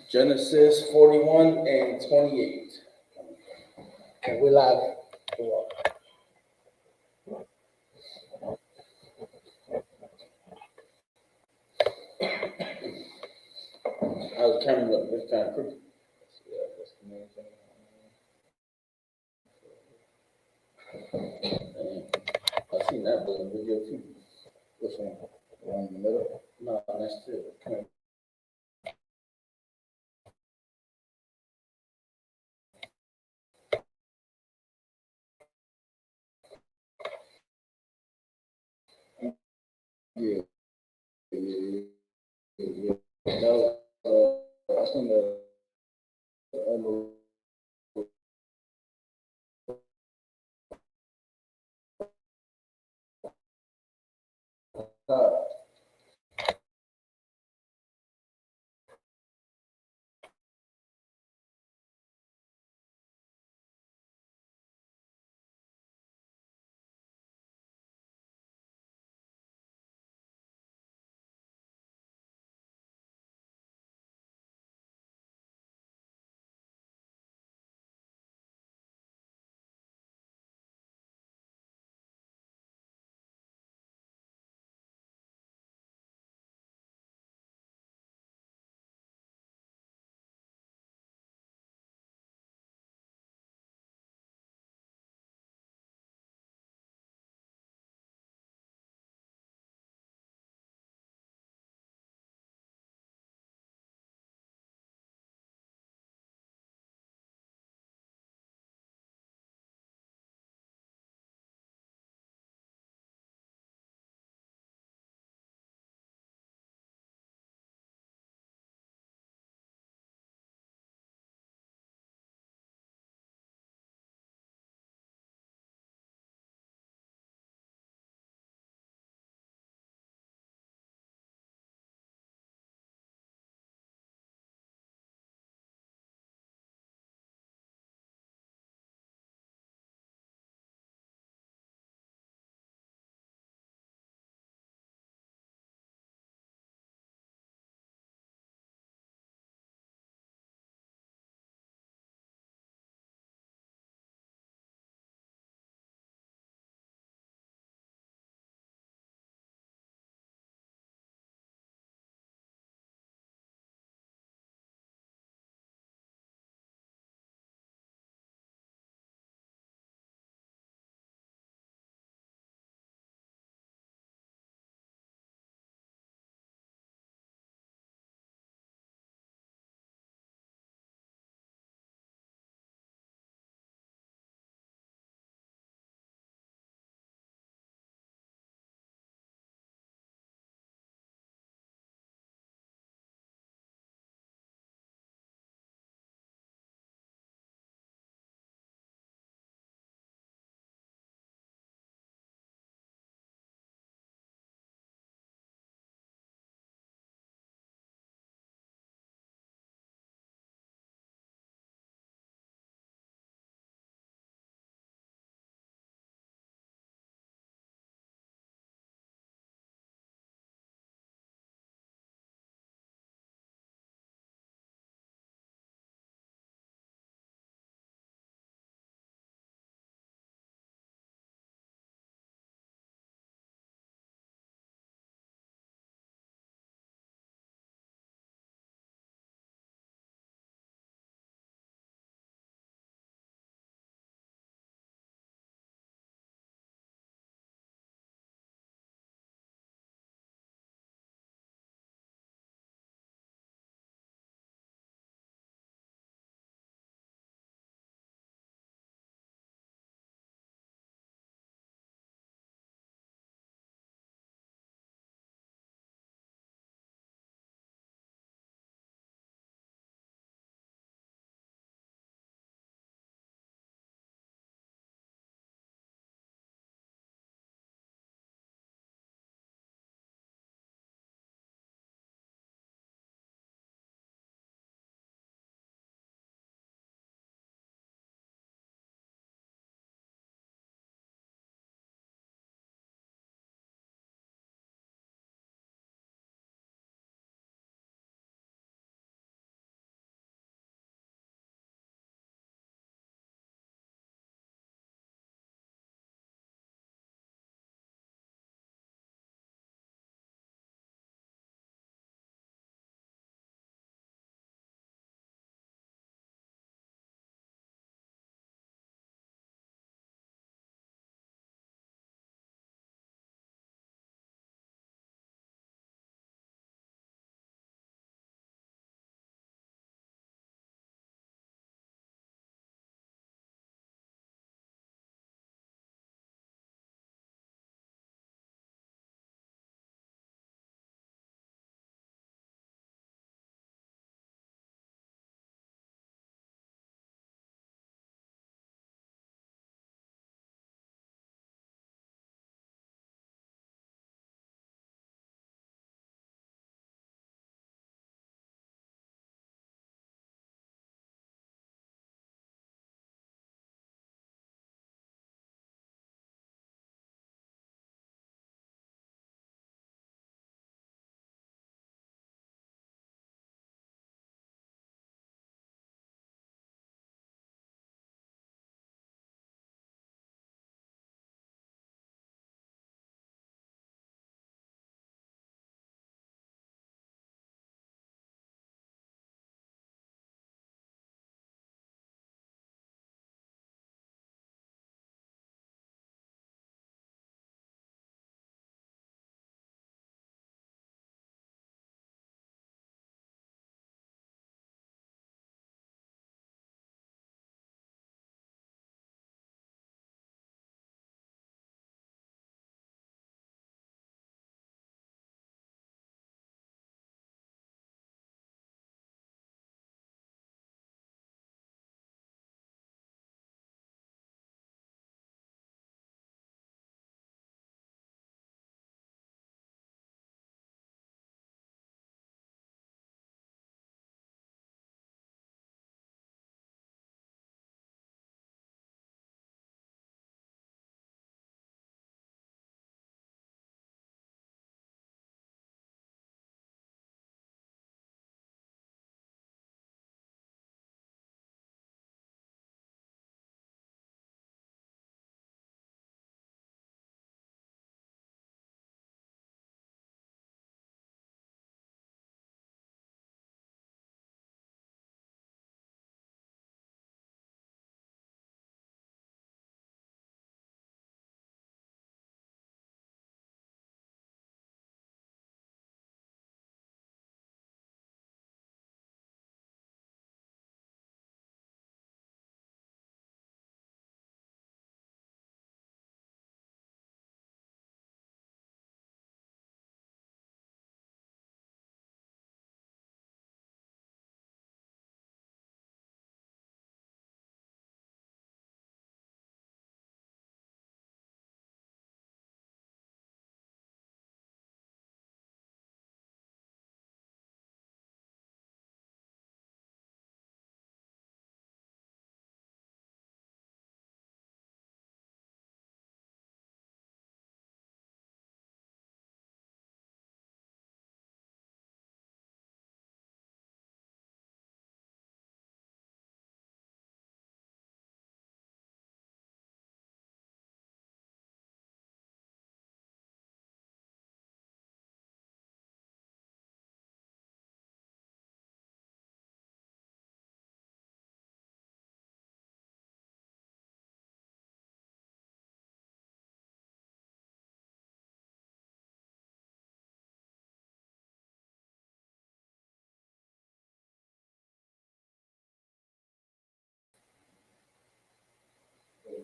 Genesis 41 and 28. And we live. I was counting up this kind of crooked. Yeah, that's the main thing. I've seen that video too. Which one? The one in the middle? No, that's it. Yeah. That was, I seen the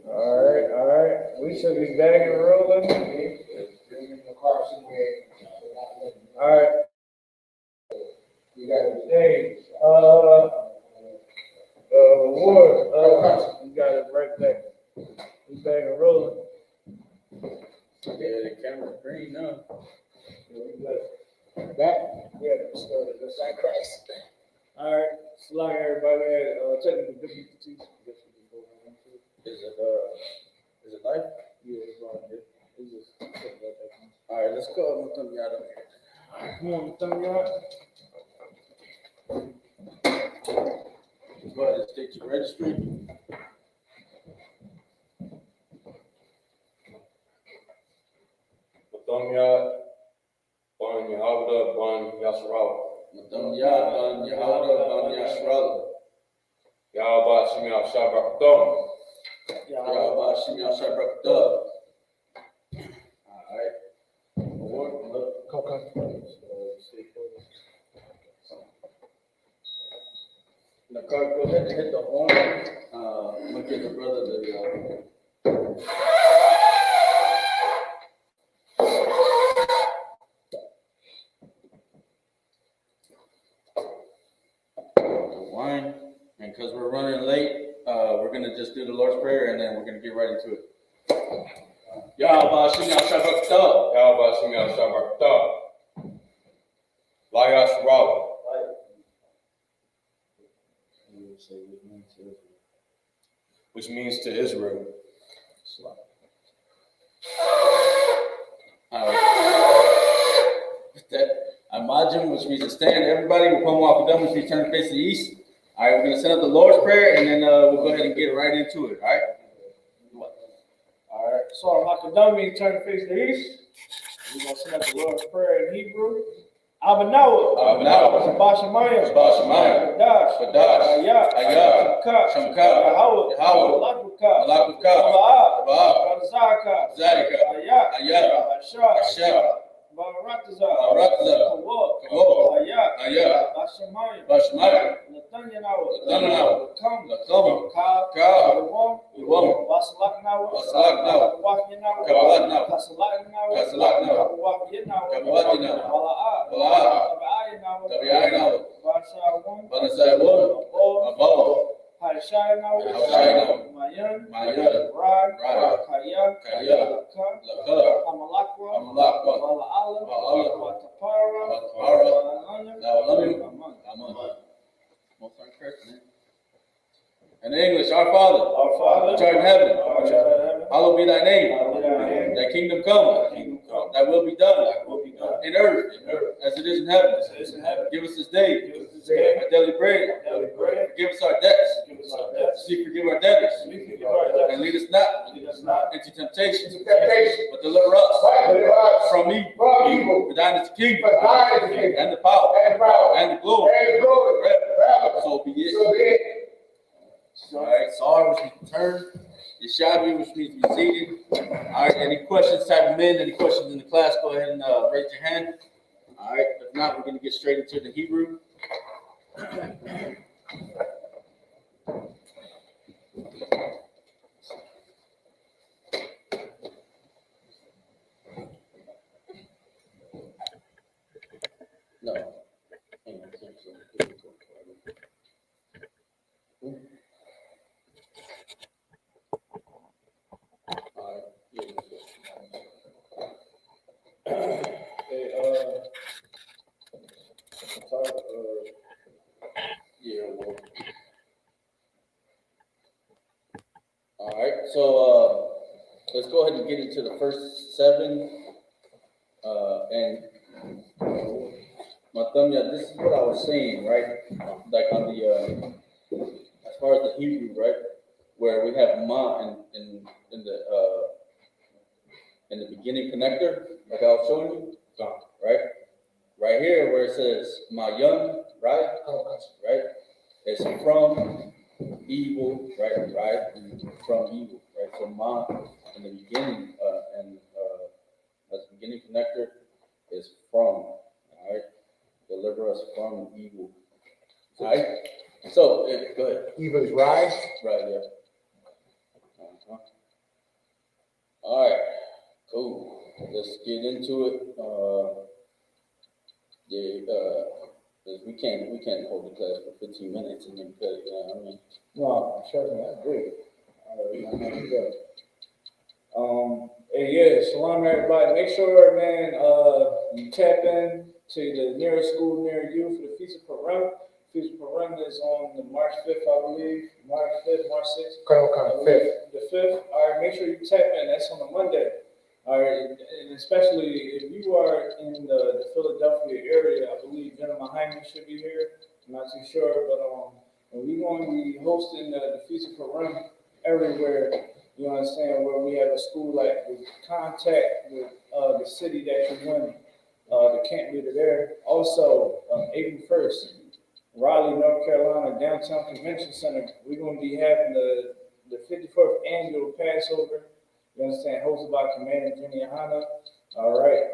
All right. We should be back and rolling. All right. You got it. Hey, Ward, you got it right back. We back and rolling. Yeah, the camera's green now. Back. Yeah, started. That's like Christ. All right. Slide everybody. Technical difficulties. Is it live? Yeah, it's on here. It's just All right, let's go. I'm gonna out of here. come on, thumb you out. Go ahead and state your registry. Matamya, Ban Yahavda, Ban Yasral. Matamya, Ban Yahavda, Ban Yasral. Yahweh Shemya Shabbat. Yahweh Shemya Shabbat. All right. Nakar, go ahead and hit the horn. I'm gonna give the brother the. Wine, and because we're running late, we're gonna just do the Lord's Prayer and then we're gonna get right into it. Yahweh Shemya Shabbat. Yahweh Shemya Shabbat. Layas Rab. Which means to Israel. That Imagine, which means to stand. Everybody will come off of them, which means turn to face the east. All right, we're gonna send up the Lord's Prayer, and then we'll go ahead and get right into it. All right. All right. So Makadami, turn to face the east. We're gonna send out the Lord's Prayer in Hebrew. Abanawa. Sabbath Shemayim. Kadash. Ayah. Shamka. Yahweh. Malakuka. Mala'ah. Zadika. Ayah. Asha. Baratazah. Kawah. Ayah. Bashemayim. Nathanyanawa. Lakam. Ka. Lewam. Basalaknawa. Kawakinawa. Kasalaknawa. Kawakinawa. Mala'ah. Tabi'ayinawa. Basawun. Abo. Haishayinawa. Mayan. Rad. Kaya. Laka. Amalakwa. Mala'ala. Watapara. In English, our Father, which art in heaven, hallowed be thy name. Thy kingdom come, thy will be done in earth as it is in heaven. Give us this day our daily bread. Forgive us our debts, as we forgive our debtors. And lead us not into temptation, but deliver us from evil. For thine is the kingdom, and the power, and the glory. So be it. All right, Sar, which means turn. Yeshabi, which means be seated. All right, any questions, type them in. Any questions in the class, go ahead and raise your hand. All right, if not, we're going to get straight into the Hebrew. No. All right, so let's go ahead and get into the first 7. And Matamya, this is what I was saying, right? Like on the as far as the Hebrew, right, where we have ma in the beginning connector, like I was showing you, right? Right here where it says my young, right? It's from evil, right? From evil, right? So ma in the beginning, and as the beginning connector is from, all right? Deliver us from evil. All right? So, go ahead. Evil is rise. Right, yeah. let's get into it. We can't hold the class for 15 minutes and then cut it. You know what I mean? No, trust me, I agree. And yeah, shalom everybody. Make sure, man, you tap in to the nearest school near you for the Feast of Purim. Feast of Purim is on the March 5th, I believe. March 5th, March 6th. Kind of 5th. The 5th. All right, make sure you tap in. That's on a Monday. All right, and especially if you are in the Philadelphia area, I believe GEN.YAHANNA should be here. I'm not too sure, but we're going to be hosting the Feast of Purim everywhere. You understand, where we have a school like with contact with the city that you're in, the camp leader there. Also, April 1st, Raleigh, North Carolina, Downtown Convention Center. We're going to be having the 54th annual Passover. You understand, hosted by Commander GEN.YAHANNA. All right,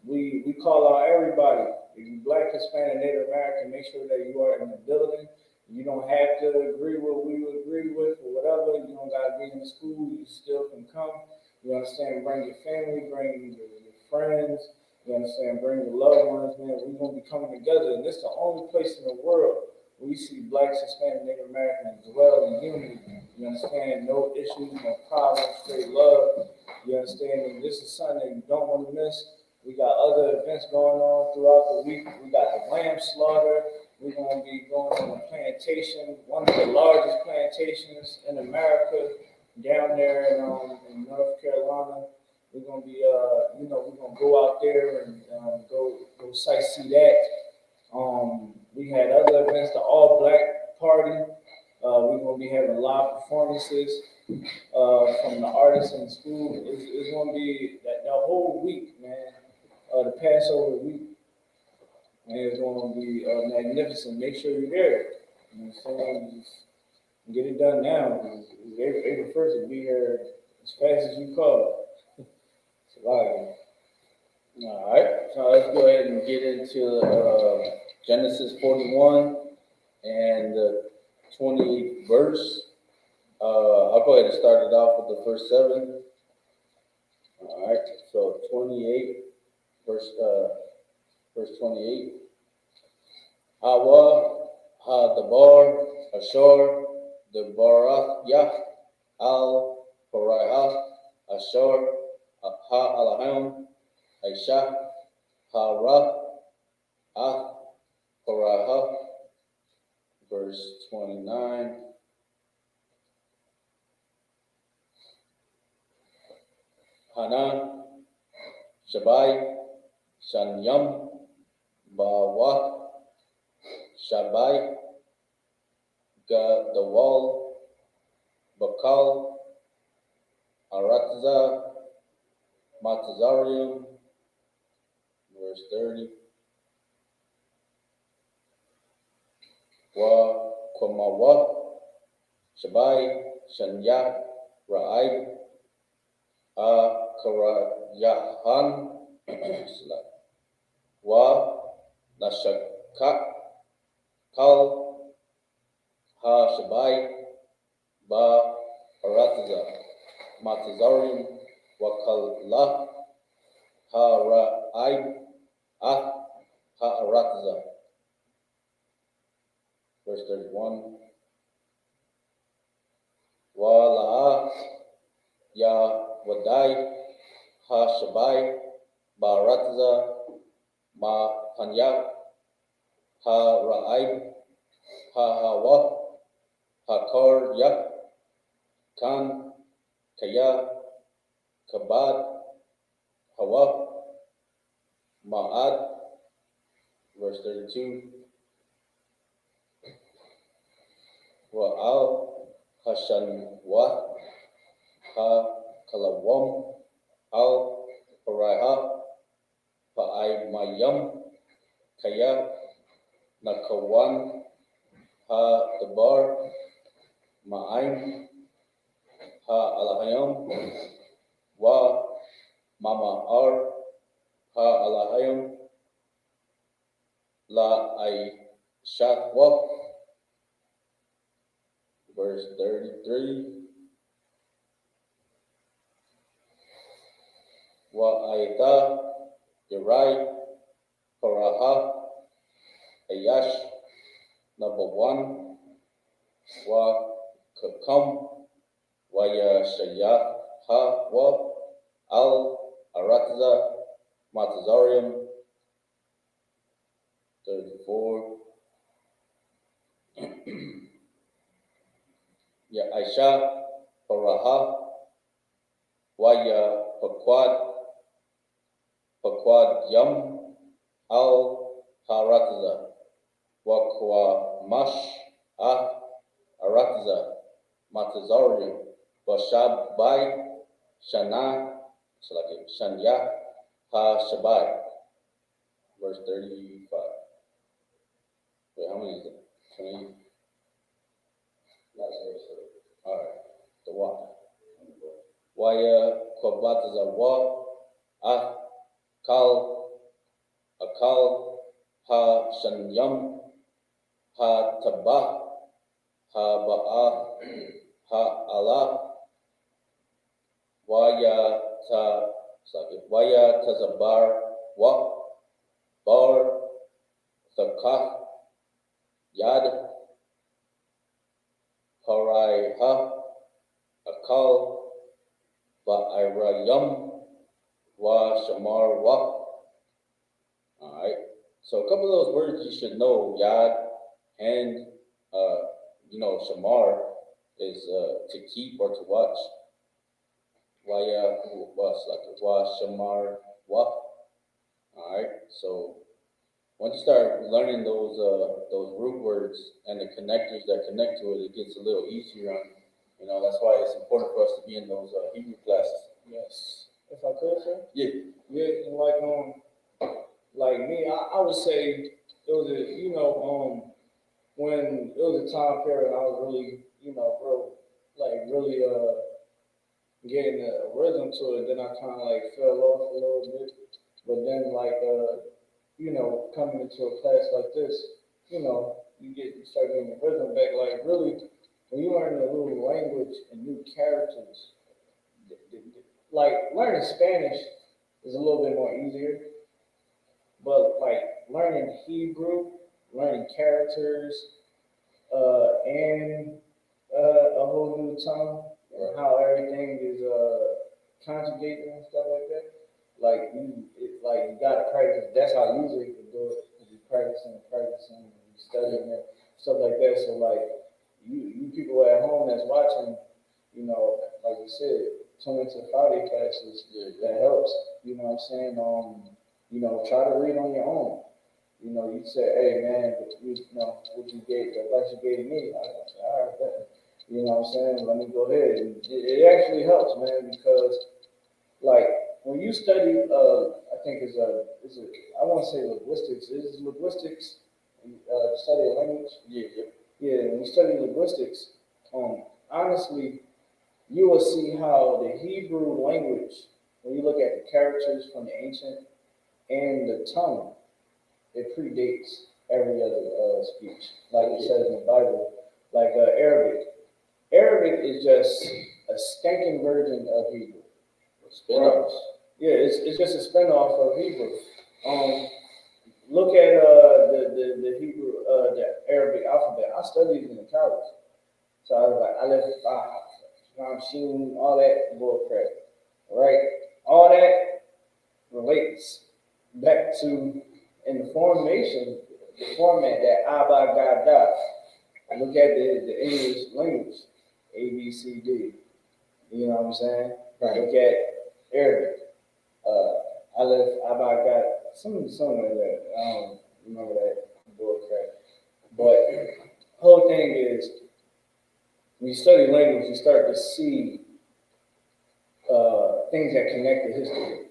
we call out everybody. If you're Black, Hispanic, Native American, make sure that you are in the building. You don't have to agree with what we would agree with or whatever. You don't got to be in the school. You still can come. You understand? Bring your family, bring your friends. You understand? Bring your loved ones, man. We're going to be coming together. And this is the only place in the world where we see Blacks, Hispanic, Native Americans dwell in unity. You understand? No issues, no problems, straight love. You understand? And this is something that you don't want to miss. We got other events going on throughout the week. We got the lamb slaughter. We're going to be going on a plantation, one of the largest plantations in America, down there in North Carolina. We're going to be, we're going to go out there and go sightsee that. We had other events, the All Black Party. We're going to be having live performances from the artists in school. It's going to be the whole week, man. The Passover week. And it's going to be magnificent. Make sure you're there. You know what I'm saying? Just get it done now. April 1st will be here as fast as you call. It's a lot of it. All right, so let's go ahead and get into Genesis 41 and the 28th verse. I'll go ahead and start it off with the first 7. All right, so 28, verse 28. Hawa, Ha-dabar, Ashur, Debarath, Yah, Al-Paraiha, Ashur, Ha-Alahim, Aisha, Ha-Ra, Ah-Paraiha, verse 29. Hanan, Shabai, Shanyam, Bawa, Shabai, Gadawal, Bakal, Aratza, Matazarium, verse 30. Wa Komawa, Shabai, Shanya, Ra'ai, Karayahan, Wa Nashaka, Kal, Ha Shabai, Ba Aratza, Matazarium, Wakala, Ha Ra'ai, Ah Ha Aratza. Verse 31. Wa La'a, Ya Wadai, Ha Shabai, Ba Aratza, Ma Hanya, Ha Ra'ai, Ha Hawa, Hakar Yak, Kan, Kaya, Kabad, Hawa, Ma'ad, verse 32. Wa'al, Hashanwa, Ha Kalawam, Al Paraiha, Pa'ai Mayam, Kaya, Nakawan, Ha Dabar, Ma'aim, Ha Alahayam, Wa Mama Ar, Ha Alahayam, La Ai Shakwa, verse 33. Wa'aita, Uriah, Paraha, Ayash, number 1, Wa Kakum, Waya Shaya, Ha, Wa, Al, Aratza, Matazarium, 34. Ya Aisha, Paraha, Waya Paquad Yum, Al Haratza, Wakwa Mash, Ah Aratza, Matazarium, Washabai, Shana, Shanya, Ha Shabai, verse 35. Wait, how many is it? 20. All right, the one. Waya Kwabatza Wa, Ah Akal, Ha Shanyam, Ha Tabah, Ha Ba'a, Ha Allah, Waya Tazabar, Wa, Bar, Thakah, Yad, Haraiha, Akal, Ba'irayam, Wa Shamar Wa. Alright. So a couple of those words you should know, Yad and Shamar is to keep or to watch. Waya Wa Shamar Wa. Alright. So once you start learning those root words and the connectors that connect to it, it gets a little easier on you. That's why it's important for us to be in those Hebrew classes. Yes. If I could, sir? Yeah. Yeah, and like me, I would say it was when it was a time period I was really, really getting a rhythm to it, then I kind of fell off a little bit. But then coming into a class like this, you start getting the rhythm back. Like really, when you learn a new language and new characters, like learning Spanish is a little bit more easier. But learning Hebrew, learning characters, and a whole new tongue, and how everything is conjugated and stuff like that. You gotta practice. That's how I usually do it. You practicing, and you studying and stuff like that. So you people at home that's watching, like you said, tune into Friday classes. Yeah, that helps. You know what I'm saying? Try to read on your own. You say, hey man, what you gave, the advice you gave me, I say, all right, bet. You know what I'm saying? Let me go ahead. And it actually helps, man, because when you study, I think I want to say linguistics. Is linguistics study of language? Yeah, yeah. Yeah, when you study linguistics, honestly, you will see how the Hebrew language, when you look at the characters from the ancient and the tongue, it predates every other speech. Like it says in the Bible, Arabic. Arabic is just a skanking version of Hebrew. Spin-offs. Yeah, it's just a spin-off of Hebrew. Look at the Hebrew, the Arabic alphabet. I studied it in the college. So I was I left I'm shooting all that bull crap. Right? All that relates back to in the formation, the format that Abba God does. Look at the English language, A, B, C, D. You know what I'm saying? Right. Look at Arabic. Aleph, Abba God, something like that. I don't remember that bull crap. But whole thing is, when you study language, you start to see things that connect to history.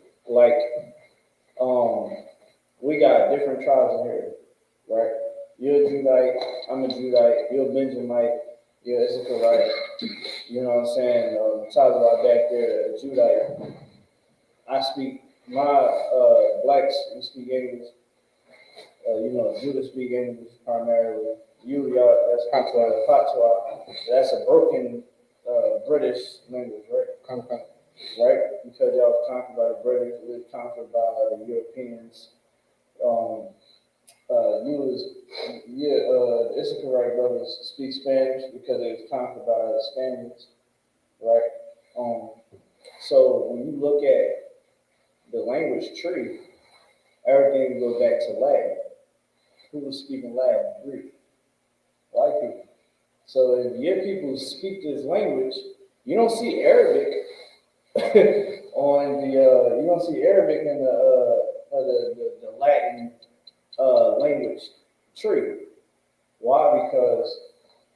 We got different tribes in here, right? You're a Judite, I'm a Judite, you're a Benjamite, you're an Israelite. You know what I'm saying? Tazara back there, a Judite. I speak, my blacks, we speak English. Judah speak English primarily. Y'all, that's Patois. That's a broken British language, right? right? Because y'all was conquered by the British, we was conquered by the Europeans. The Issachar brothers speak Spanish because they was conquered by the Spaniards, right? So when you look at the language tree, everything goes back to Latin. Who was speaking Latin? Greek. White people. So if your people speak this language, you don't see Arabic on the you don't see Arabic in the Latin language tree. Why? Because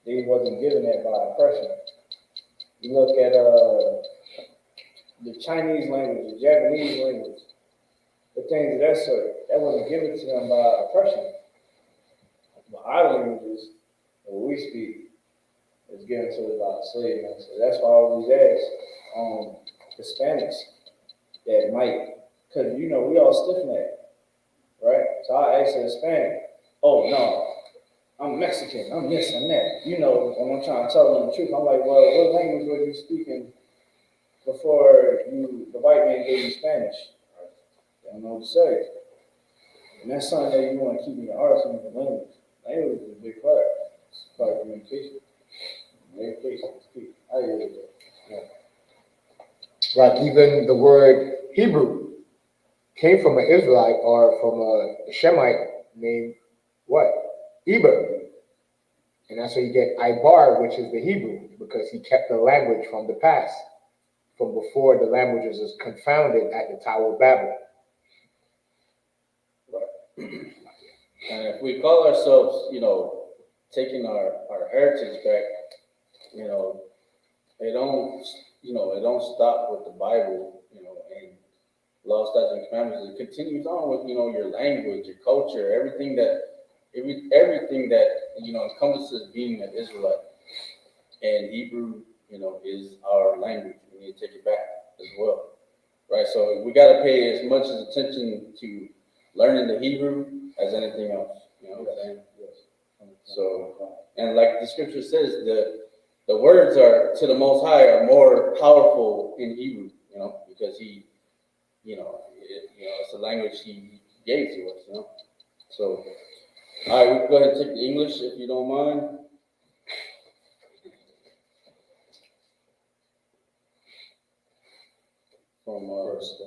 they wasn't given that by oppression. You look at the Chinese language, the Japanese language, the things of that sort, that wasn't given to them by oppression. But our languages, what we speak, is given to us by slavery. So that's why I always ask Hispanics that might, because we all stiff-necked, right? So I ask a Hispanic, oh no, I'm Mexican, I'm this, I'm that. When I'm trying to tell them the truth, I'm like, well, what language were you speaking before the white man gave you Spanish? They don't know what to say. And that's something that you want to keep in your arsenal, the language. Language is a big part. It's part of communication. Communication is key. I agree with that. Yeah. Right, even the word Hebrew came from an Israelite or from a Shemite named what? Eber. And that's where you get Ibar, which is the Hebrew, because he kept the language from the past, from before the languages was confounded at the Tower of Babel. And if we call ourselves, taking our heritage back, it don't stop with the Bible, and law, statutes, and commandments. It continues on with, your language, your culture, everything that encompasses being an Israelite. And Hebrew, is our language. We need to take it back as well, right? So we got to pay as much attention to learning the Hebrew as anything else. You know what I'm saying? Yes. So, and like the scripture says, the words are to the Most High are more powerful in Hebrew, because he, it's the language he gave to us, So, all right, we can go ahead and take the English if you don't mind. From verse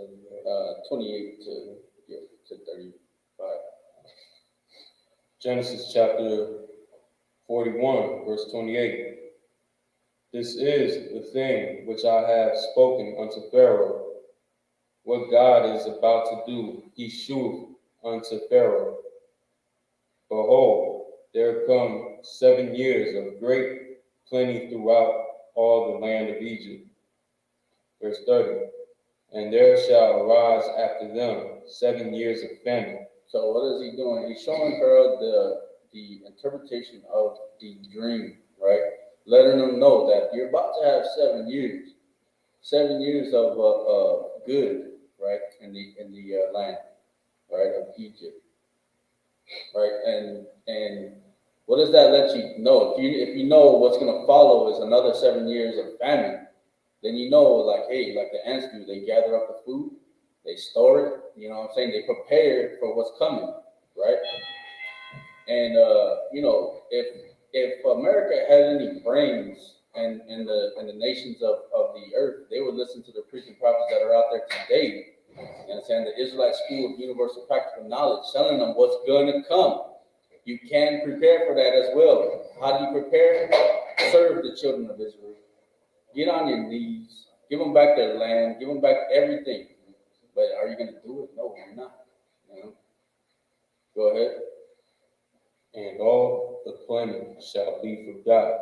28 to 35. Genesis chapter 41, verse 28. This is the thing which I have spoken unto Pharaoh. What God is about to do, he sheweth unto Pharaoh. Behold, there come 7 years of great plenty throughout all the land of Egypt. Verse 30. And there shall arise after them 7 years of famine. So what is he doing? He's showing her the interpretation of the dream, right? Letting them know that you're about to have 7 years. 7 years of good, right, in the land, right, of Egypt, right, and what does that let you know? If you know what's going to follow is another 7 years of famine, then like, hey, like the ants do, they gather up the food, they store it, they prepare for what's coming, right? And if America had any brains and the nations of the earth, they would listen to the preaching prophets that are out there today. You understand? The Israelite School of Universal Practical Knowledge, telling them what's going to come. You can prepare for that as well. How do you prepare? Serve the children of Israel. Get on your knees. Give them back their land. Give them back everything. But are you going to do it? No, you're not. Go ahead. And all the plenty shall be forgot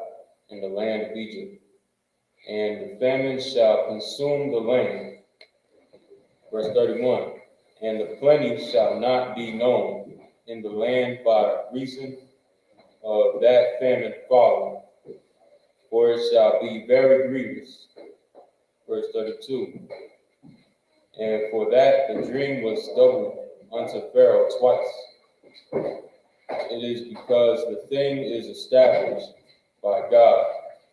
in the land of Egypt, and the famine shall consume the land. Verse 31. And the plenty shall not be known in the land by reason of that famine following, for it shall be very grievous. Verse 32. And for that the dream was doubled unto Pharaoh twice. It is because the thing is established by God,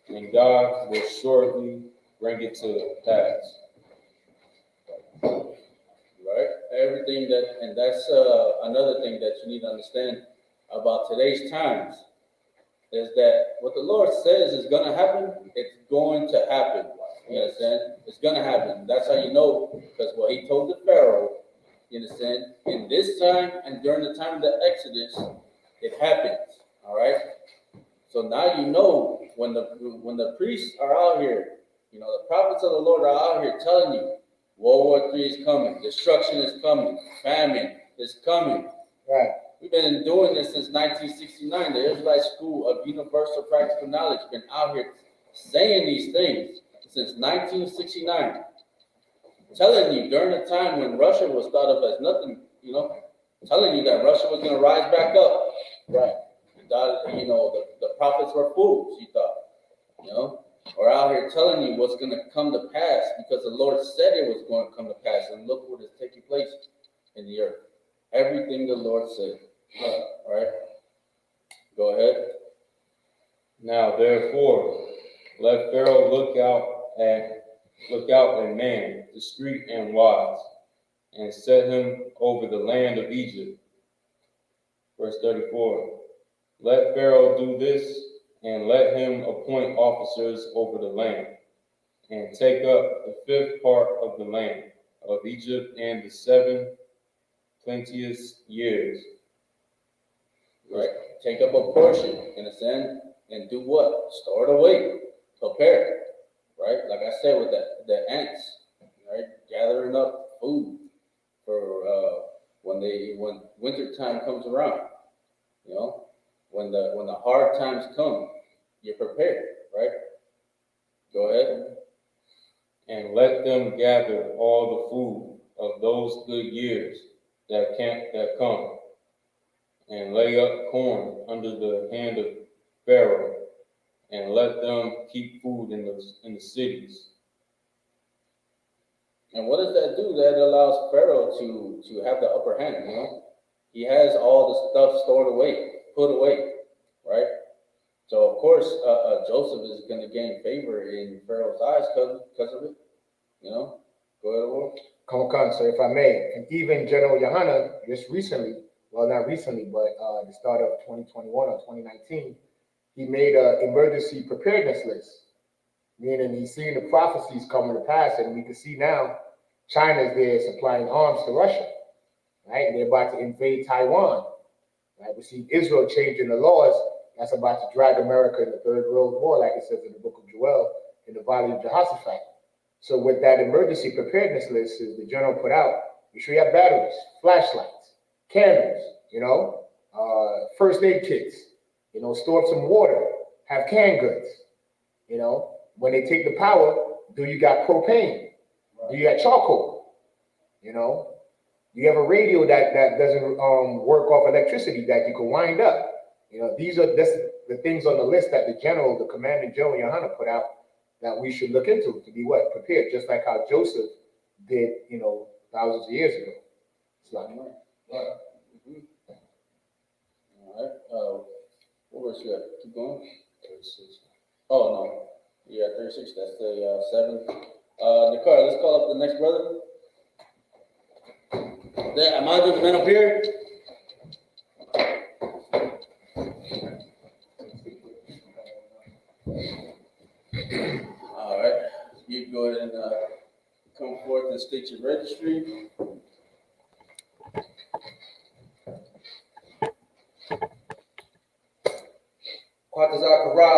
and God will shortly bring it to pass. Right? Everything that, and that's another thing that you need to understand about today's times is that what the Lord says is going to happen, it's going to happen. You understand? It's going to happen. That's how you know, because what he told the Pharaoh, you understand, in this time and during the time of the Exodus, it happens. All right? So now you know when the priests are out here, you know, the prophets of the Lord are out here telling you World War III is coming, destruction is coming, famine is coming. Right. We've been doing this since 1969. The Israelite School of Universal Practical Knowledge been out here saying these things since 1969. Telling you during the time when Russia was thought of as nothing, you know, telling you that Russia was going to rise back up. Right. You know, the prophets were fools, you thought. You know, or out here telling you what's going to come to pass because the Lord said it was going to come to pass. And look what is taking place in the earth. Everything the Lord said. All right. Go ahead. Now therefore, let Pharaoh look out a man, discreet and wise, and set him over the land of Egypt. Verse 34. Let Pharaoh do this, and let him appoint officers over the land, and take up the 5th part of the land of Egypt and the 7 plenteous years. Right. Take up a portion, understand, and do what? Store it away. Prepare it. Right? Like I said with the ants, right? Gathering up food for when winter time comes around. You know, when the hard times come, you're prepared, right? Go ahead. And let them gather all the food of those good years that come, and lay up corn under the hand of Pharaoh, and let them keep food in the cities. And what does that do? That allows Pharaoh to have the upper hand, you know? He has all the stuff stored away, put away, right? So, of course, Joseph is going to gain favor in Pharaoh's eyes because of it, you know? Go ahead, Lord. Come on, sir, if I may. And even General Yohanna, just recently, well, not recently, but the start of 2021 or 2019, he made an emergency preparedness list, meaning he's seeing the prophecies coming to pass, and we can see now China's there supplying arms to Russia, right? They're about to invade Taiwan, right? We see Israel changing the laws that's about to drag America in the Third World War, like it says in the book of Joel, in the valley of Jehoshaphat. So with that emergency preparedness list, as the general put out, you sure you have batteries, flashlights, candles, you know, first aid kits, you know, store up some water, have canned goods, you know. When they take the power, do you got propane? Do you got charcoal? You know, do you have a radio that doesn't work off electricity that you can wind up? You know, these are the things on the list that the general, the commanding general Yohanna put out that we should look into to be what? Prepared, just like how Joseph did, you know, thousands of years ago. It's like, All right. What verse you at? Keep going. 36. Oh, no. Yeah, 36. That's the 7th. Nicole, let's call up the next brother. There, am I the man up here? All right. You can go ahead and come forth and state your registry. Kwatazakara,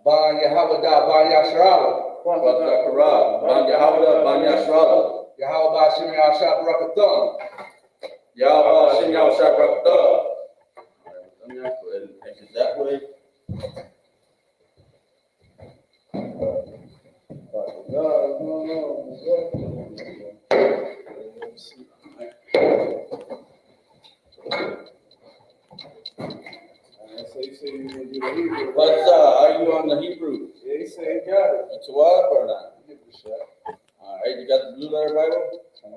Ban Yahawada, Ban Yasharala. Kwatazakara, Ban Yahawada, Ban Yasharala. Yahawah Shim Yahshab Rakathon. Yahweh Shem Yahweh Shabbat. All right, go ahead and take it that way. So you say you're gonna do the Hebrew. But are you on the Hebrew? Yeah, he said he got it. It's what or not? Give it a shot. All right, you got the Blue Letter Bible? All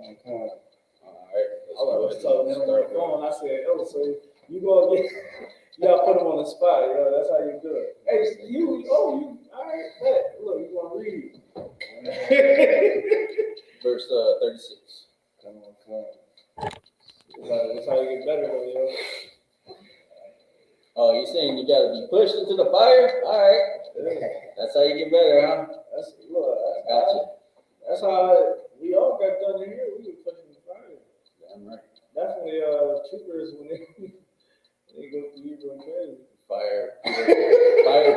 right, I was telling him on the phone, I said, oh, so you gonna get, you gotta put him on the spot, yo, that's how you do it. Hey, you, all right, bet. Look, you gonna read. verse 36. Come on, come. That's how you get better, though, yo. Oh, you're saying you gotta be pushed into the fire? All right. That's how you get better, huh? That's look. Gotcha. That's how we all got done in here. We were pushing the fire. Damn right. Definitely, troopers when they go through Hebrew and training. Fire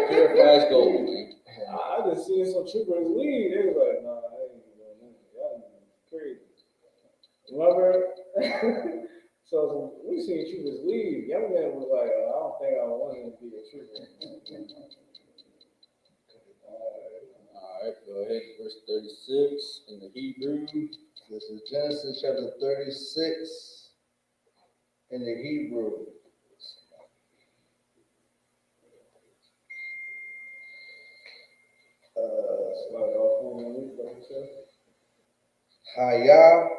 purifies gold, man. I just seen some troopers leave. They was like, nah, I ain't doing nothing. Y'all crazy. Remember? So we seen troopers leave. Young man was like, I don't think I want him to be a trooper. All right, go ahead. Verse 36 in the Hebrew. This is Genesis chapter 36 in the Hebrew. Haya,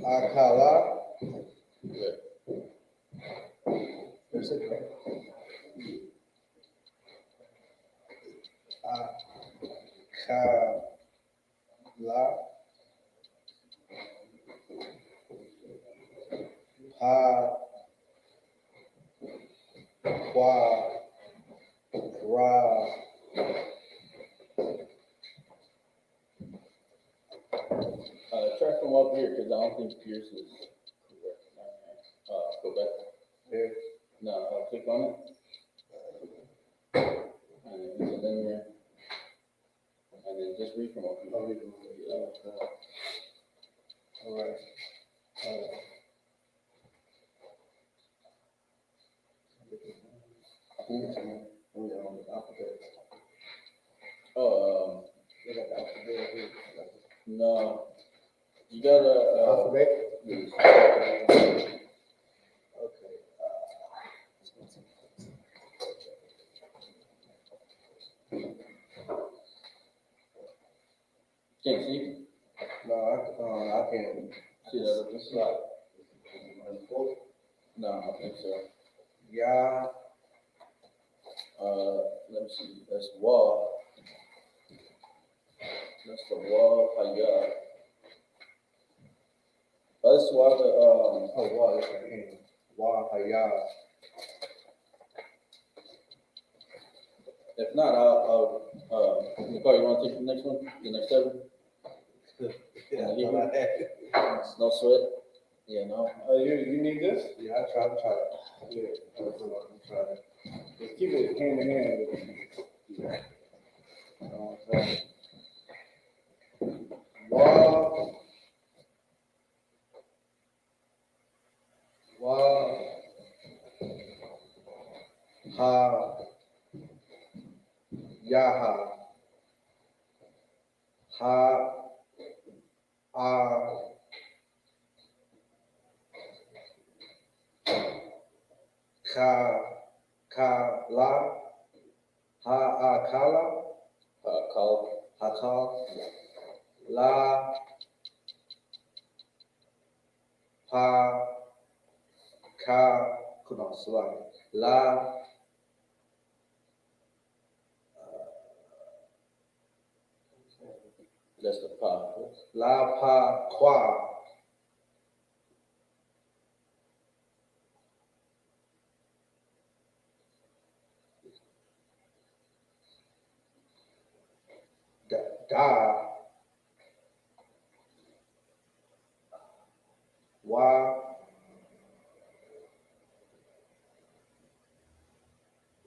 Akala, Good. Akala, Kwa, Ra, Try from up here because I don't think Pierce is correct. Go back. Here. No, click on it. And then it's in there. And then just read from up here. All right. No. You gotta. Alphabet? Can't see? No, I can't. See that up this slide? No, I don't think so. Ya, Let me see. That's wall. That's the wall. Haya. That's why the Wa, that's right here. Wa, Haya. If not, Nicole, you want to take the next one? The next 7? Yeah, I thought I had it. No sweat. Yeah, no. You need this? Yeah, I tried. Yeah, I'm trying. Just keep it hand in hand. Wa, ha, yaha, ha, la, kala, Call. hakal, la, la, That's the pa. la, pa, qua, da, wa,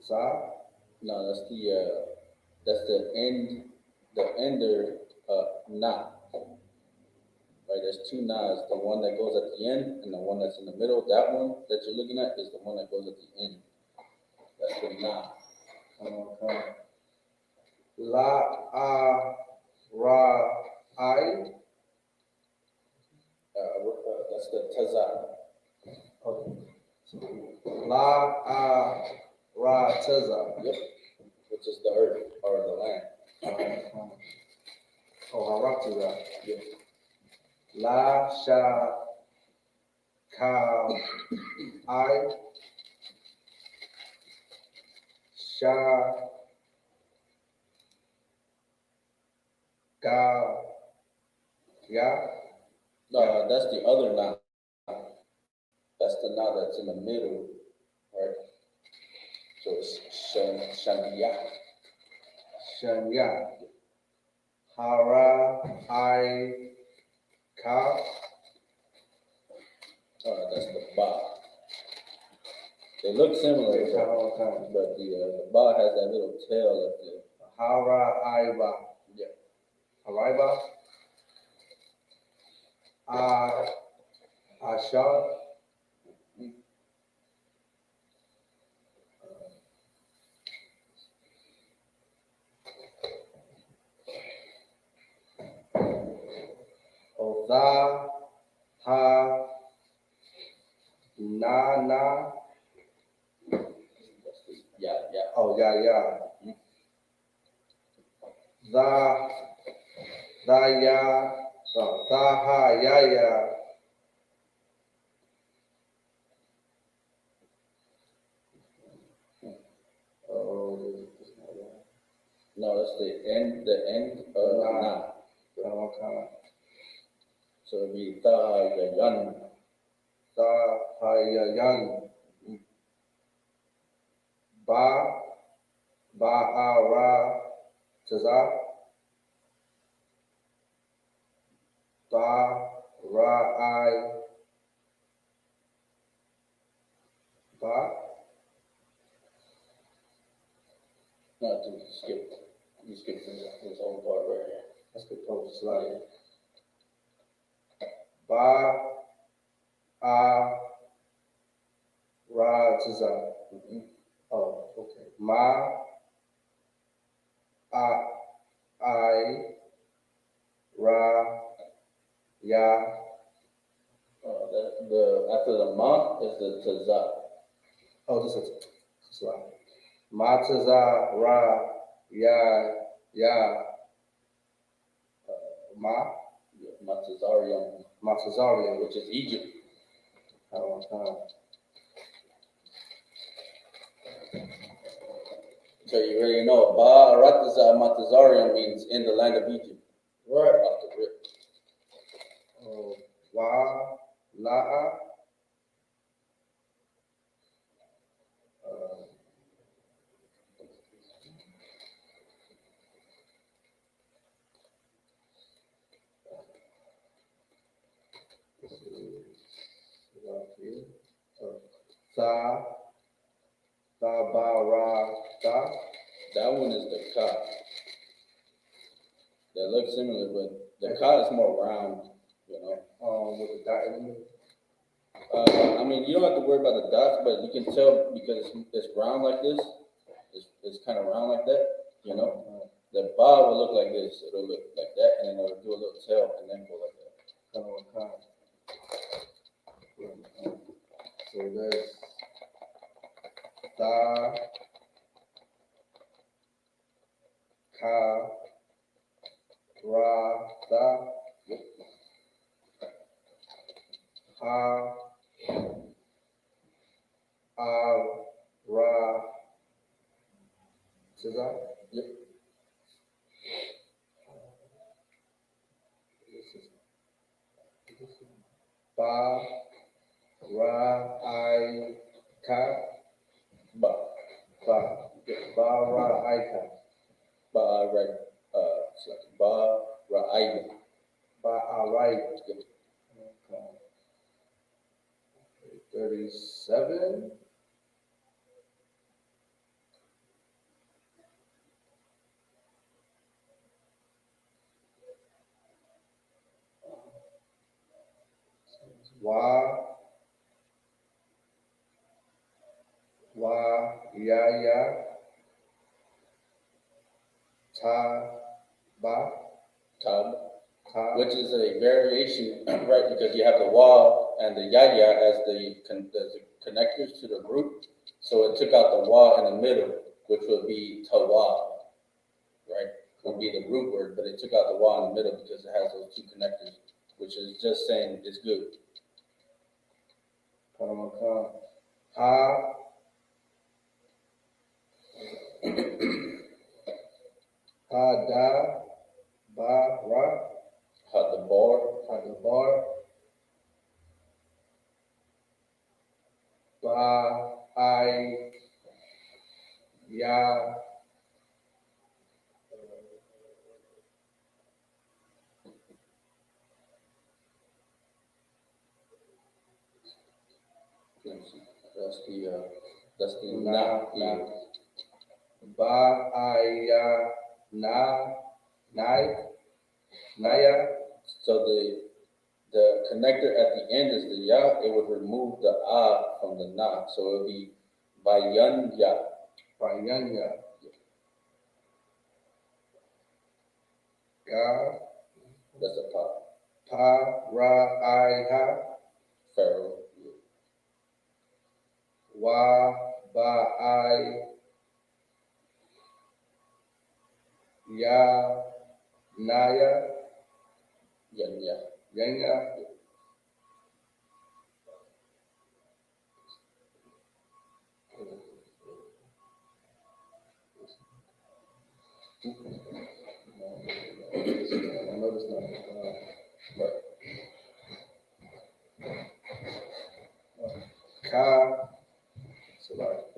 za, No, that's the ender, na. Right, there's 2 nas. The one that goes at the end and the one that's in the middle. That one that you're looking at is the one that goes at the end. That's the na. la, ra, I, That's the taza. la, ra, teza. Yep. Which is the earth or the land. Oh, Harateza. Yep. La, sha, Ka, I, Sha, Ga, Ya. That's the other knot. That's the knot that's in the middle, right? So it's Shanya. Shanya. Hara, I, Ka. That's the ba. They look similar, but the ba has that little tail up there. Hara, Iba. Yeah. Hariba. Asha. Oza, Ha, Na. Yeah, yeah. Oh, yeah. Ya. Ha, ya. Oh, No, that's the end of Nah. na. okay. So it'd be ta yan. Ha, yan. Ba, ra, taza. Ba, ra, ba. No, to skip. You skip this whole part right here. Let's get close slide. Ba, ra, taza. Oh, okay. Ma, I, ra, ya. The after the ma is the taza. Oh, this is slide. Ma, taza, ra, ya. Ma, Matazarian, Matazarian, which is Egypt. So you already know Ba Rataza Matazarian means in the land of Egypt. Right. Off the rip. Wa, la, sa, ba, ra, da. That one is the ka. That looks similar, but the ka is more round, you know. With the dot in the middle. I mean, you don't have to worry about the dots, but you can tell because it's round like this. It's kind of round like that, you know. The ba will look like this. It'll look like that, and then it'll do a little tail, and then go like that. So there's da, ka, ra, da, ha, ra, taza. Yep. Ba, ra, ka. Ba. Ra, ka. Ba, right. It's like ba, ra'ayna. Right. Okay. 37. Ya. Tab. Ta. Which is a variation, right? Because you have the wa and the ya as the connectors to the root. So it took out the wa in the middle, which would be tawa, right? Would be the root word, but it took out the wa in the middle because it has those two connectors, which is just saying it's good. Ha, da, ba, ra, Hadabar, ba, I, ya, That's the na, na. ba, I, ya, na, nai, naya, So the connector at the end is the ya. It would remove the a from the na. So it would be bayanya. bayanya, ga, That's a pa. pa, ra, I, ha, Pharaoh. wa, ba, I, ya, naya, Yanya. yanya, I know this not, ka,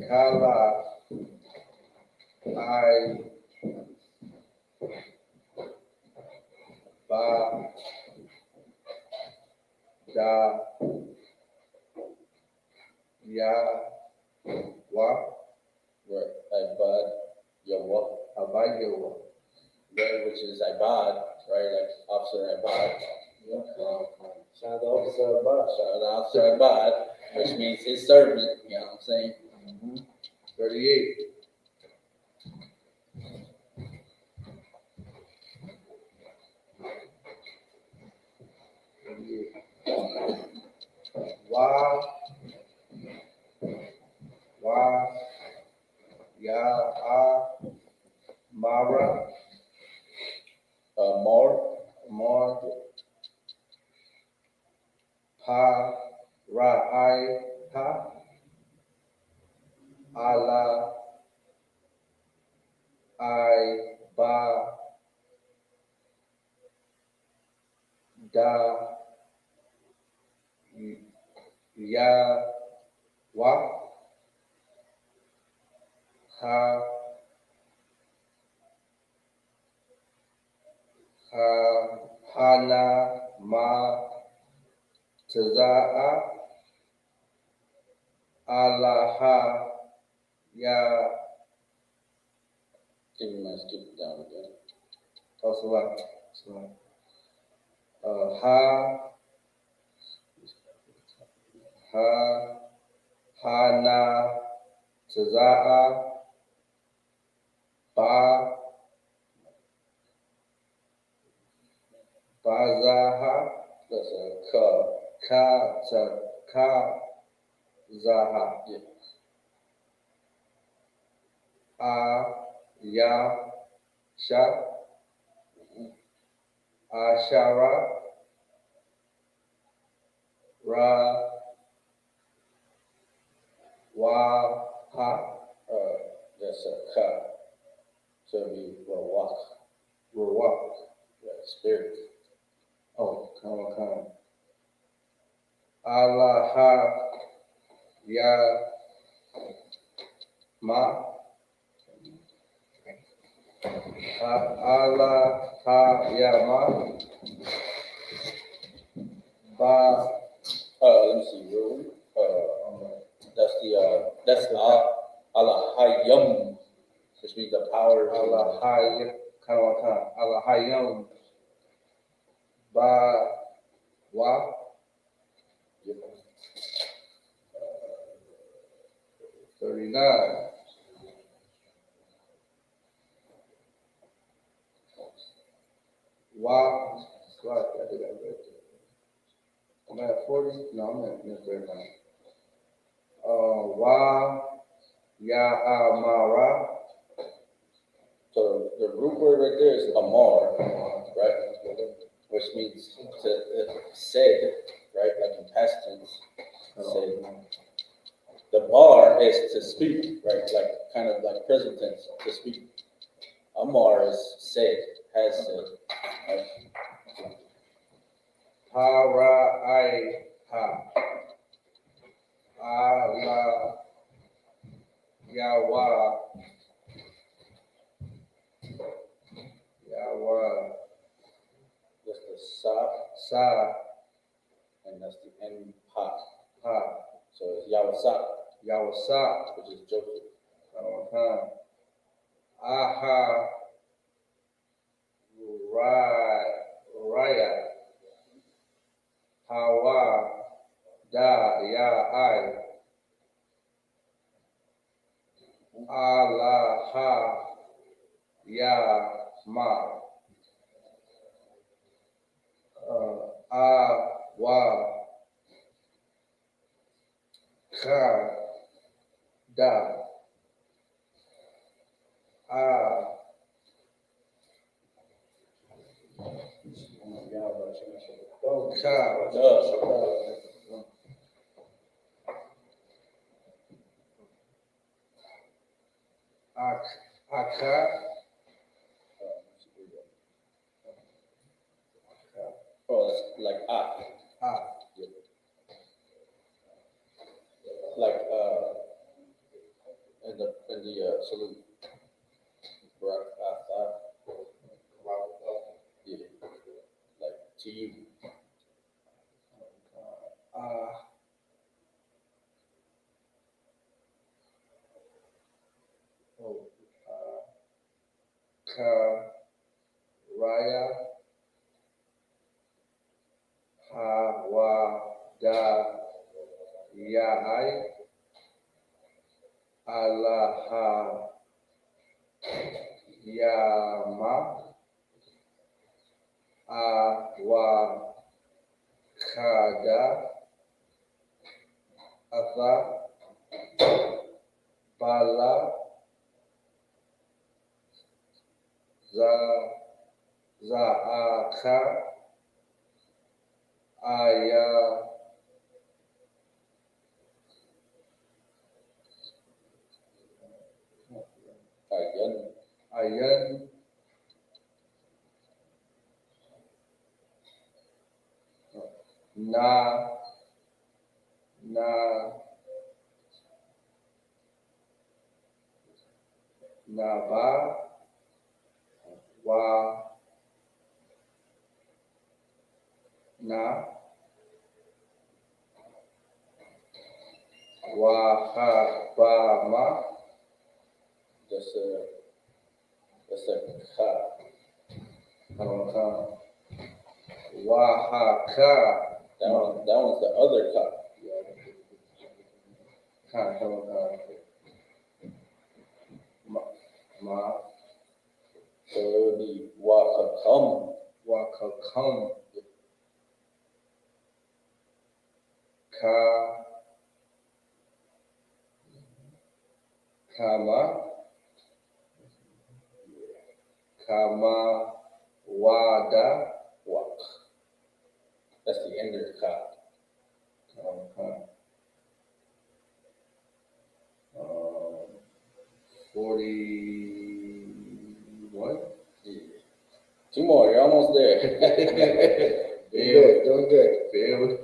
kala, I, ba, da, ya, wa, Right. Ibad. Yawa. abayewa. Right, which is Ibad, right? Like Officer Ibad. Shout out to Officer Abbas. Shout out to Officer Ibad, which means his servant, you know what I'm saying? 38. Wa, ya, mara, Mar. pa, ra, I, ha, ala, I, ba, da, ya, wa, ha, hana, ma, taza'a, alaha, ya, Give me my skip down again. select. Ha, hana, taza'a, ba, bazaha, That's a ka, zaha, Yeah. ya, sha, ashara, ra, wa, ha, That's a ka. So it'd be Rawak. ruwa. Right, spirit. Oh, come. Allah, ya, ma, Allah, ya, ma, ba, Let me see, real. That's Alahayam, which means the power. Allah, ya, Allah, hayam, ba, wa, 39. Wa, sorry, I did that right. I'm at 40? No, I'm at 39. Wa, ya, amara, So the root word right there is Amar, right? Which means to said, right? Like in past tense, said. Chesed. Paraiha. Allah Yahweh. Yahweh. That's the Sa, Sa. and that's the end Ha. Ha. So it's Yahweh, Yahweh. which is Joseph. Aha. Raya. Hawa. Da. Ya. I. Allah. Ha. Ya. Ma. Wa. Ka. Da. Aka. Oh, that's like Ah. Yeah. Like in the salute. Barakatah. Yeah. Like to you. Ka. Raya. Ha. Wa. Da. Ya. I. Allah. Ha. Ya. Ma. Wa. Ka. Da. Atha. Bala. Za'aka. Aya. Ayan. Na. Ba. Wa. Na. Wa. Ha. Ba. Ma. That's a Ka. Wa. Ha. Ka. That one's the other Ka. Ma. So it would be Wakakam. Wakakam. Ka. Kama. Kama. Wada. Wak. That's the end of the Ka. 41. Yeah. Two more, you're almost there. Doing good. Failed.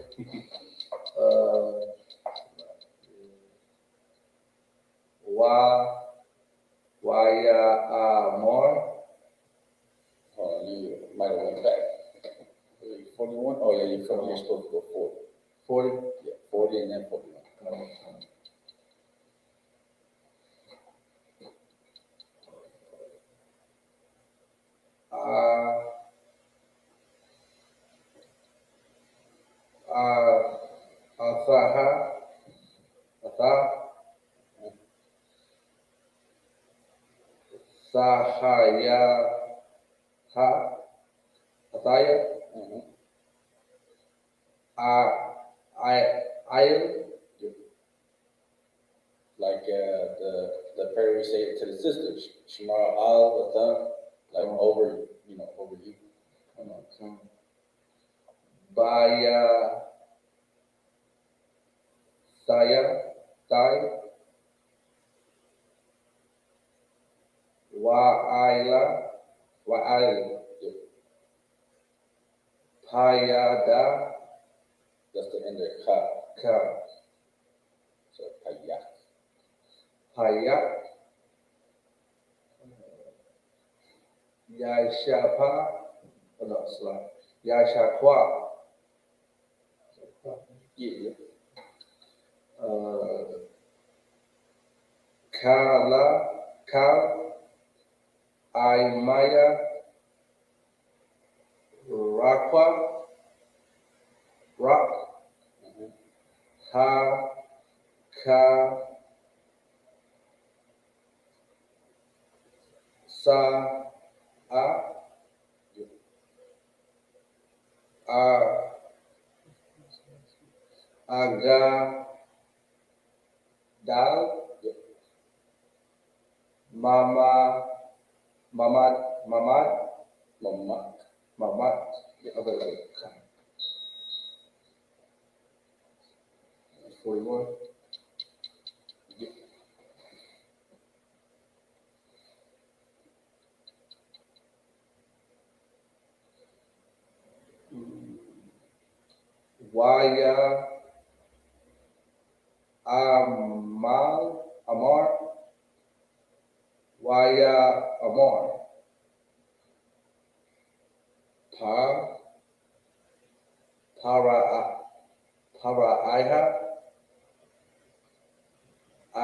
More. Oh, you might have went back. 41? Oh, yeah, you're supposed to go 40. 40. Yeah, 40 and then 41. Sahaya. Ataya. Like the prayer we say to the sisters, Shemar al Atan, like over you. Baya. Tai. Wa'aila. Hayada. That's the end of ka. Ka. So Hayak. Hayak. Yaishapa. Oh, no, slide. Yaishakwa. Yeah. Kala. Kal. Aimaya. Rakwa. Rock. Ha. Ka. Sa. A. Aga. Dal. Mama. Mamad. Mamad. Mamak. Mamad. The other way. 41. Waya. Amar. Waya. Amar. Paraiha. I.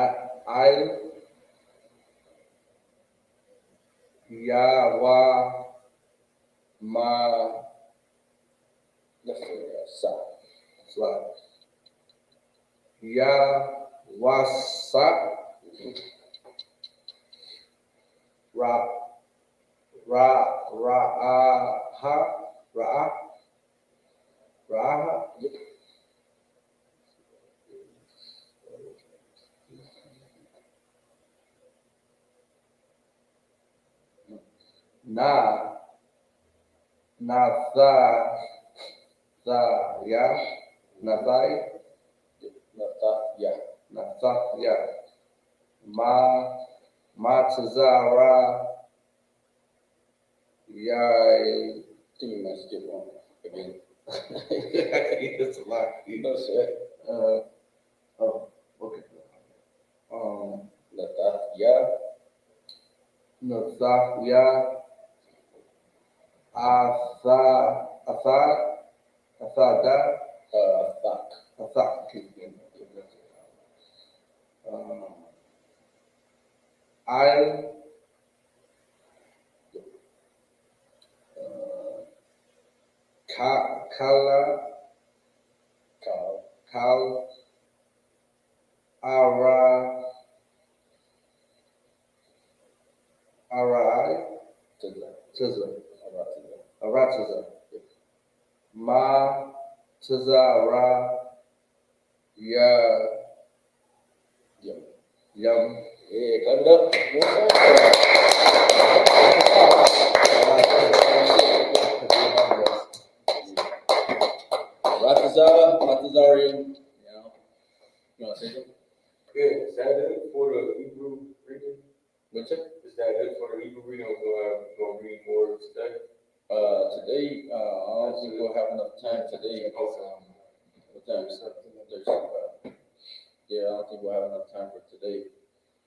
Yawa. Ma. That's Sa. Slide. Ya. Wasa. Ra. Ra'aha. Ra'aha. Na. Natha. Ya. Nathai. Natha. Natha. Matazara. Yai. I think you might skip one again. It's a lot. No sweat. Okay. Natha. Nathya. Athada. Thak. Athak. I. Kala. Kal. Arai. Tiza. Aratiza. Ma. Tizara. Ya. Yum. Yeah, clap it up. Matazarian, you want to say something? Yeah, is that it for the Hebrew reading? What's it? Is that it for the Hebrew reading? We're gonna read more today. Today, I don't think we'll have enough time today. What time is it? Yeah, I don't think we'll have enough time for today.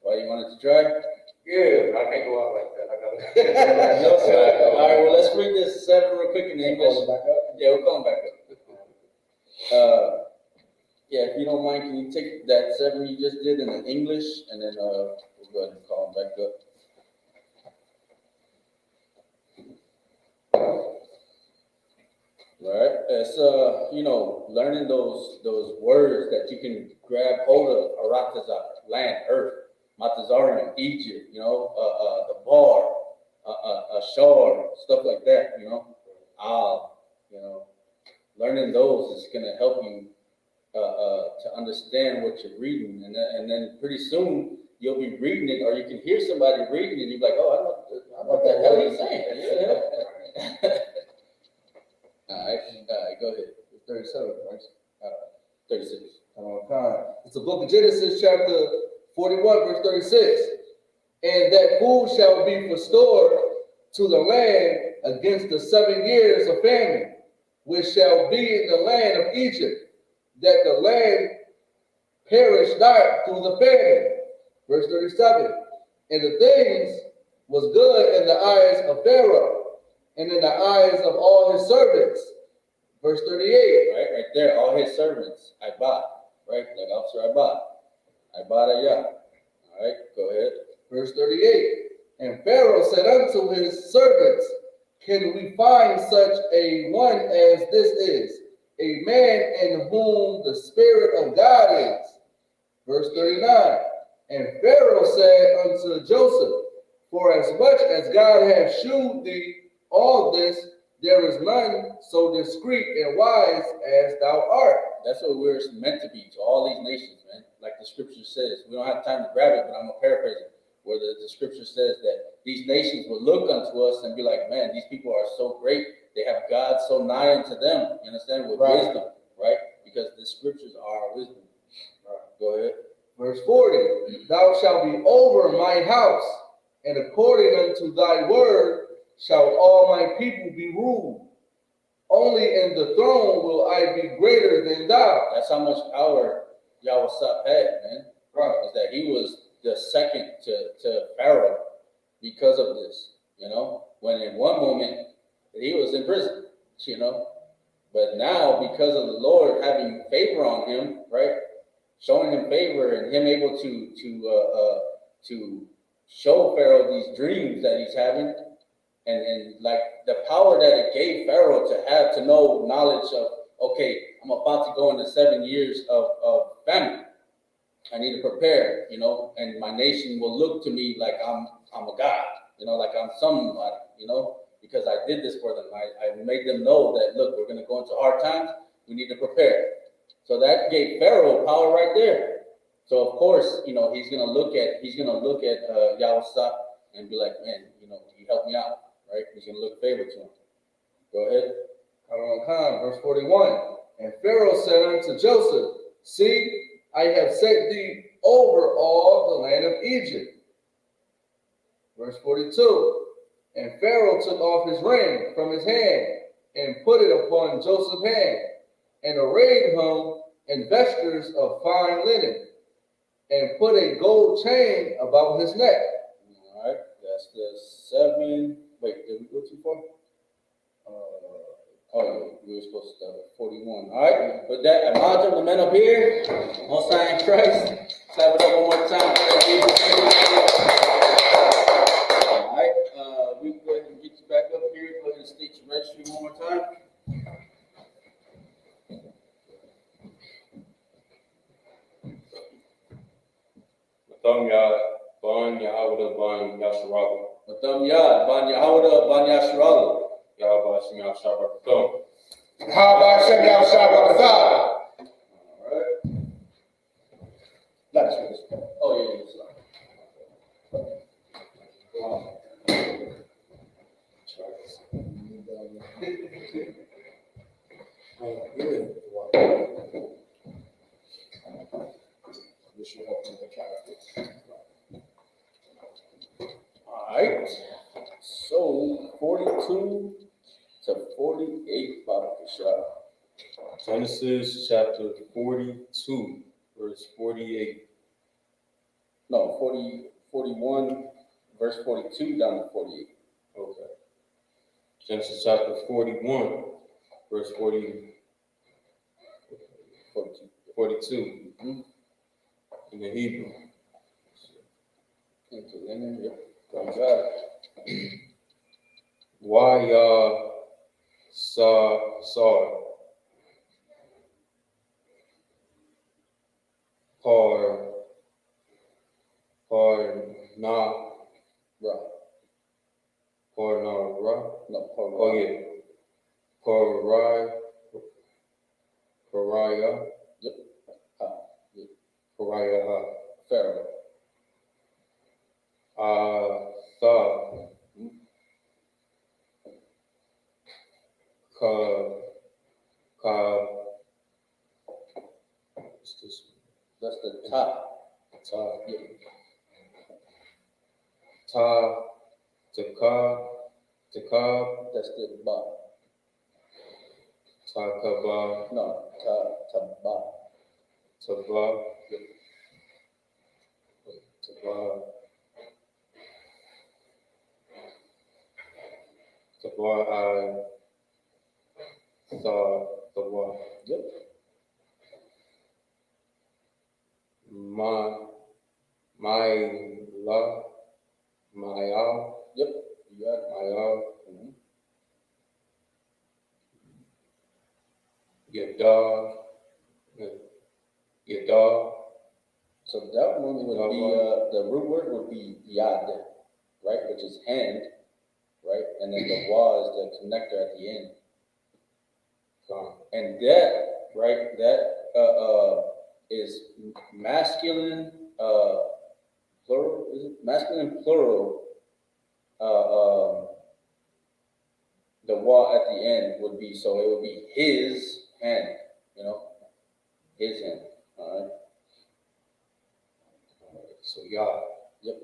Why, you wanted to try? Yeah, I can't go out like that. I gotta. No, sir. All right, well, let's read this 7 real quick in English. Call it back up. Yeah, we'll call him back up. Yeah, if you don't mind, can you take that 7 you just did in the English, and then we'll go ahead and call him back up. All right, it's learning those words that you can grab hold of. Aratazar, land, earth. Matazarian, Egypt. The bar, Ashar, stuff like that. Learning those is gonna help you to understand what you're reading, and then pretty soon you'll be reading it, or you can hear somebody reading it, and you're like, oh, I know what the hell he's saying. All right, go ahead. 37, right? 36. It's the book of Genesis, chapter 41, verse 36. And that food shall be restored to the land against the 7 years of famine, which shall be in the land of Egypt, that the land perish not through the famine. Verse 37. And the things was good in the eyes of Pharaoh, and in the eyes of all his servants. Verse 38. Right there, all his servants, I bought, right? Like Officer, I bought Ayah. All right, go ahead. Verse 38. And Pharaoh said unto his servants, can we find such a one as this is, a man in whom the Spirit of God is? Verse 39. And Pharaoh said unto Joseph, for as much as God hath shewed thee all this, there is none so discreet and wise as thou art. That's what we're meant to be to all these nations, man. Like the scripture says. We don't have time to grab it, but I'm going to paraphrase it. Where the scripture says that these nations will look unto us and be like, man, these people are so great. They have God so nigh unto them. You understand? With wisdom, right? Because the scriptures are wisdom. All right, go ahead. Verse 40. Thou shalt be over my house, and according unto thy word shall all my people be ruled. Only in the throne will I be greater than thou. That's how much power I.S.U.P.K had, man. Right. Is that he was the second to Pharaoh because of this, you know? When in one moment he was in prison, you know? But now, because of the Lord having favor on him, right? Showing him favor and him able to show Pharaoh these dreams that he's having, and like the power that it gave Pharaoh to have to know knowledge of, okay, I'm about to go into 7 years of famine. I need to prepare, you know, and my nation will look to me like I'm a god, you know, like I'm somebody, you know, because I did this for them. I made them know that, look, we're going to go into hard times. We need to prepare. So that gave Pharaoh power right there. So of course, you know, he's gonna look at Yahweh and be like, man, you know, he helped me out, right? He's gonna look favor to him. Go ahead. Verse 41. And Pharaoh said unto Joseph, see, I have set thee over all the land of Egypt. Verse 42. And Pharaoh took off his ring from his hand and put it upon Joseph's hand, and arrayed him in vestures of fine linen, and put a gold chain about his neck. All right, that's the 7. Wait, did we go too far? We were supposed to start at 41. All right, with that, imagine the men up here, on sign Christ. Clap it up one more time. All right, we can go ahead and get you back up here. Go ahead and state your registry one more time. Matam Yad, Ban Yahawada, Ban Yasharala. Matam Yad, Ban Yahawada, Ban Yasharala. Yahweh Shemiyah Shabbat. How about Shem Yahweh? All right. Let's finish. Oh, yeah, All right. So 42 to 48, Baba Kishah. Genesis chapter 42, verse 48. No, 41, verse 42 down to 48. Okay. Genesis chapter 41, verse 42. 42 in the Hebrew. Into linen, yep. God. Why saw na Ra. ra. No, hold Oh on. yeah. Pariah. Yep. Yep. Pariah. Pharaoh. What's this? That's the top. Yep. Takab. That's the bottom. Takaba, No, Taba. Taba, Taba, Taba, I saw Taba. Yep. My love, my all, Yep. You got it. my all, Mhm. your dog, your dog, So that one would be, the root word would be yad, right, which is hand, right? And then the wa is the connector at the end. And that, right, that is masculine, plural, is it? Masculine plural, the wa at the end would be, so it would be his hand, you know, his hand, all right? so Yah, Yep.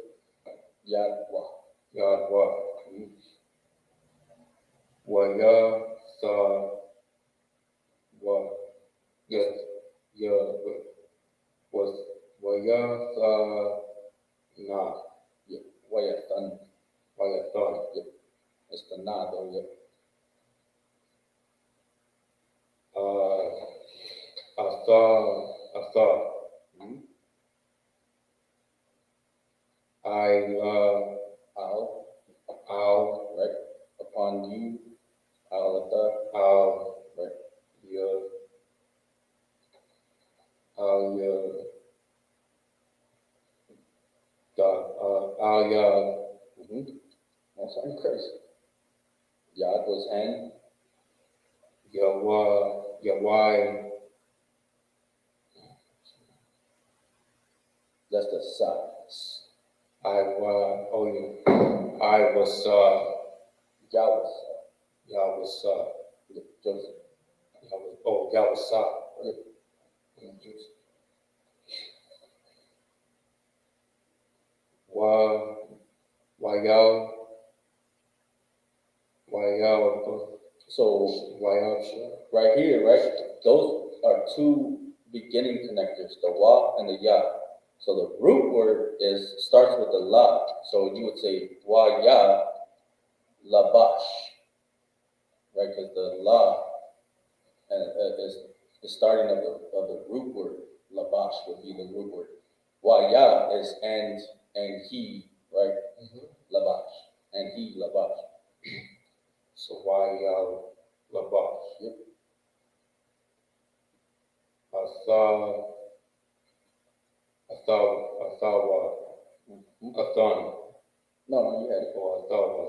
Yad wa. Yahweh, Waya, Sa, Wa, yes, yeah, was Waya, Sa, Na, Yep. Wayathan. Waya, Thon, Yep. It's the na though, yep. Asa, Mhm. I, Al, Al, right? Upon you, alata, Al, right? Ya, Al, Ya, Al, Ya, Mm-hmm. That sounds crazy. Yad was hand, Yahweh, Yahweh, that's the size. I was, Yawas, Yahweh, Joseph. Yahweh, Yep. Wayal, Wayal, So Wayal, right here, right? Those are two beginning connectors, the wa and the ya. So the root word starts with the la. So you would say wa ya labash, right? Because the la is the starting of the root word. Labash would be the root word. Wa ya is and he, right? Labash and he labash. so Wayal, Labash, Yep. Athawa, Mhm. Athan, No, you had it. or Athawa,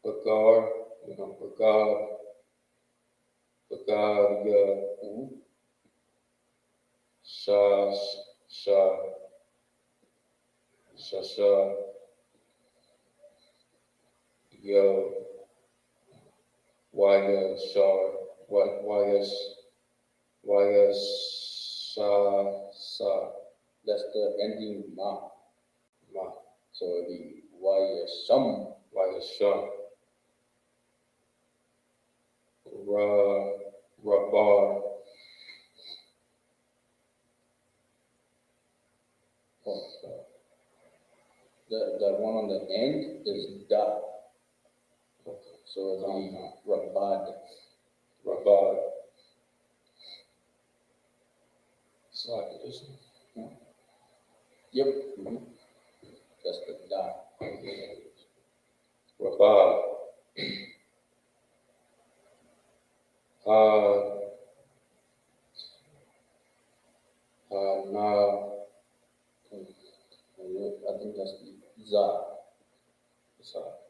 Bagar, Bagar, Mhm. Sha, Shasha, Yo, Waya, Shar, Waya, Sa, That's the ending ma. Ma, So it'd be wayasham. Waya, Sham, Rabar, The one on the end is da. So it'd be rabad. Rabad. So I did this one. Yep. Mhm. That's the da. Rabad. Na, I think that's the za.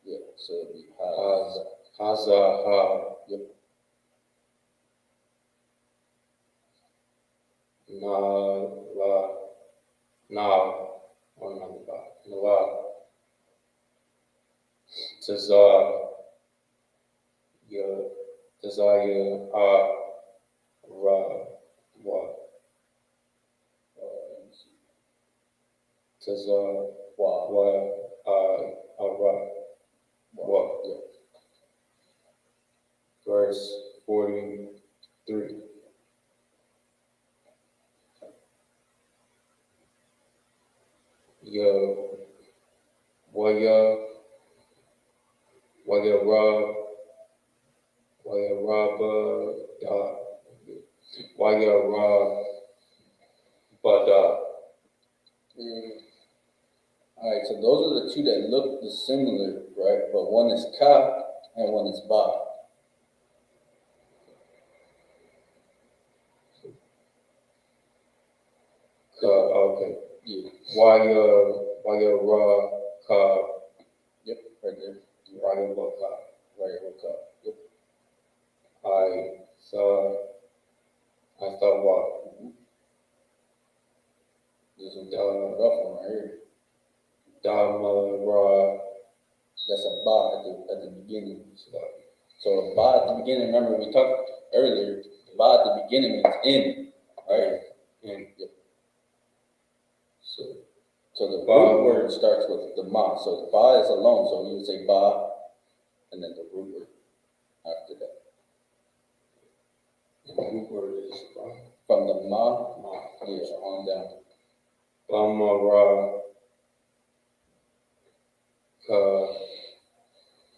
Yeah. So it'd be ha. Haza, Yep. Na, La, Na, La, Tazar, Ya, Tazaya, Ra, Wa, Let me see. Tazar, Wa. Wa, Verse 43. All right, so those are the two that look similar, right? But one is ka and one is ba. Okay. Yeah. Ka. Yep, right there. Ka. Right, ka. Yep. I thought what? This is the rough one right here. Dhamma. That's a ba at the beginning. So a ba at the beginning, remember we talked earlier, ba at the beginning means in, right? And Yep. so So the Ba. root word starts with the ma. So the ba is alone, so you would say ba, and then the root word after that. the root word is From the ma, yeah, on down. Dhamma.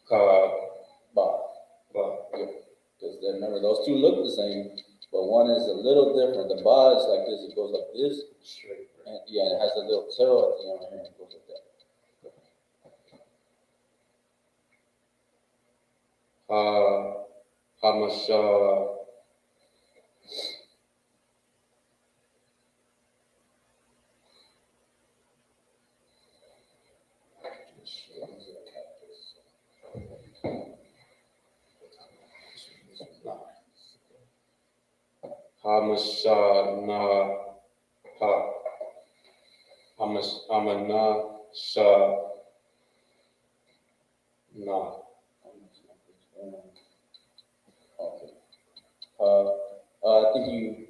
Ka. Ba. Yep. Because remember, those two look the same, but one is a little different. The ba is like this, it goes like this. Straight. And yeah, it has a little tail at the end here and it goes like that. Hamasha. Hamashana. Amana. Sha. Na. Okay. I think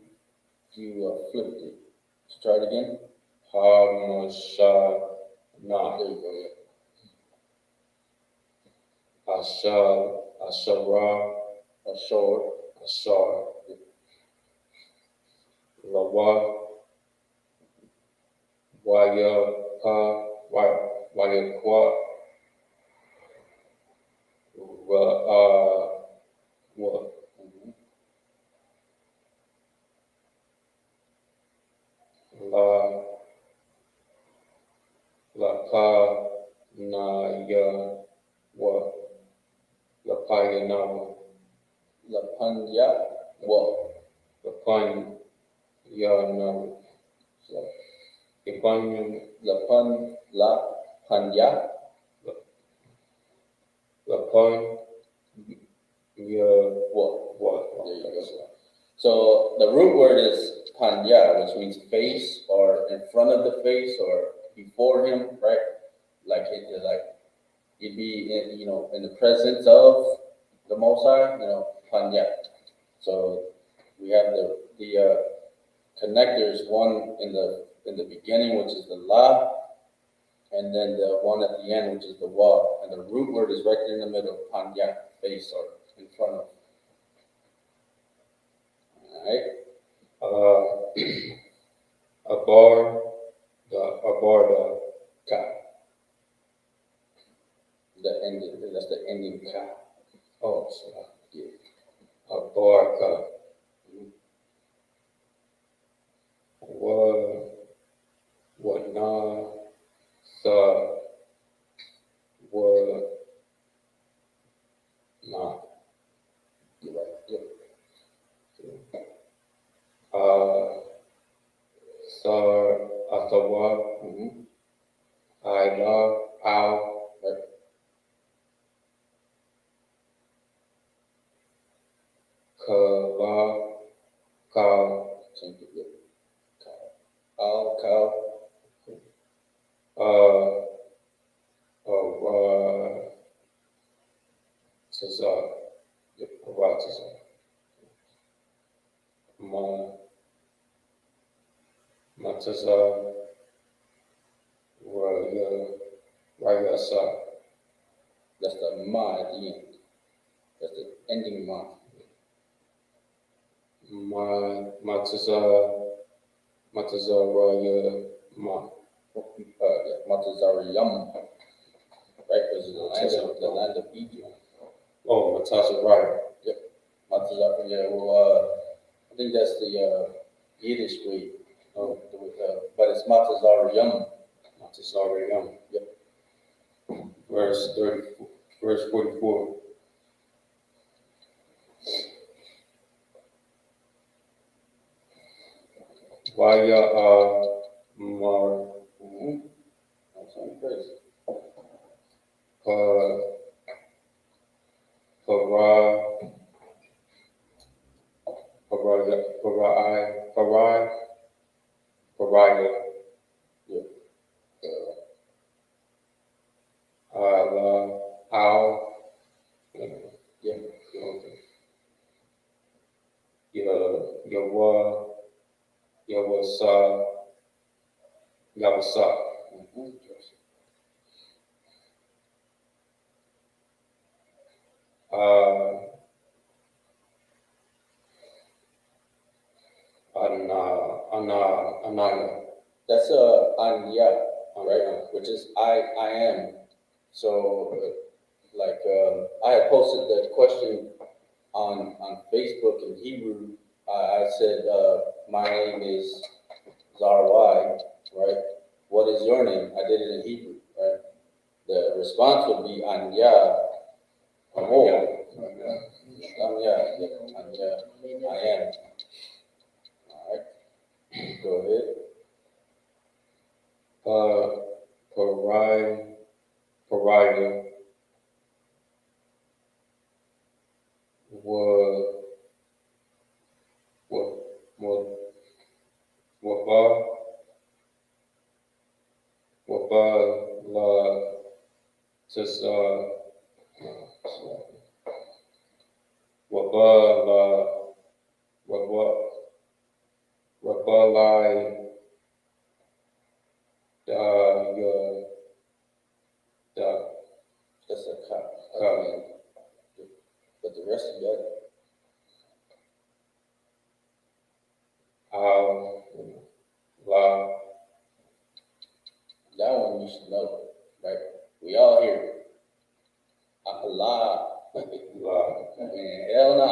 you flipped it. Let's try it again. Hamashana. There you go. Yeah. Ashara. Ashore. Ashar. Lawa. Waya. Wayakwa. What? La na ya wa la pa ya na wa La Panya. Wa. la pan ya na So, ipan La Panya. la pan ya Wa. wa There you go. So the root word is panya, which means face or in front of the face or before him, right? Like you'd be in the presence of the Most High, panya. So we have the connectors, one in the beginning, which is the la, and then the one at the end, which is the wa, and the root word is right there in the middle, panya, face or in front of. All right. abar the Ka. That's the ending ka. oh so Yeah. abar wa na sa wa na You're right. Yep. sar atawa Mm-hmm. I love ow Right. kala cow Same thing. Yep. Cow. Cow. Tazar. Yep. Tazar. Matazar. Waya Wayasa. That's the ma at the end. That's the ending ma. Matazaraya Ma. Matazariyam. Right, because it's the land of Egypt. Oh, Matazaraya. Yep. Matazar, yeah, well, I think that's the Yiddish way of but it's Matazariyam. Matazarayam. Yep. Verse 44. Waya Mar That's on crazy. Paraya Yep. Al Yep. Yawasa. Anaya. That's Anya, right? Which is I am. So I had posted the question on Facebook in Hebrew. I said my name is Zarwai, right? What is your name? I did it in Hebrew, right? The response would be Anya. Anya, I am. All right. Go ahead. Pariah That's a cut. But the rest of the other. That one you should know, right? We all hear it. Allah. Man, hell no.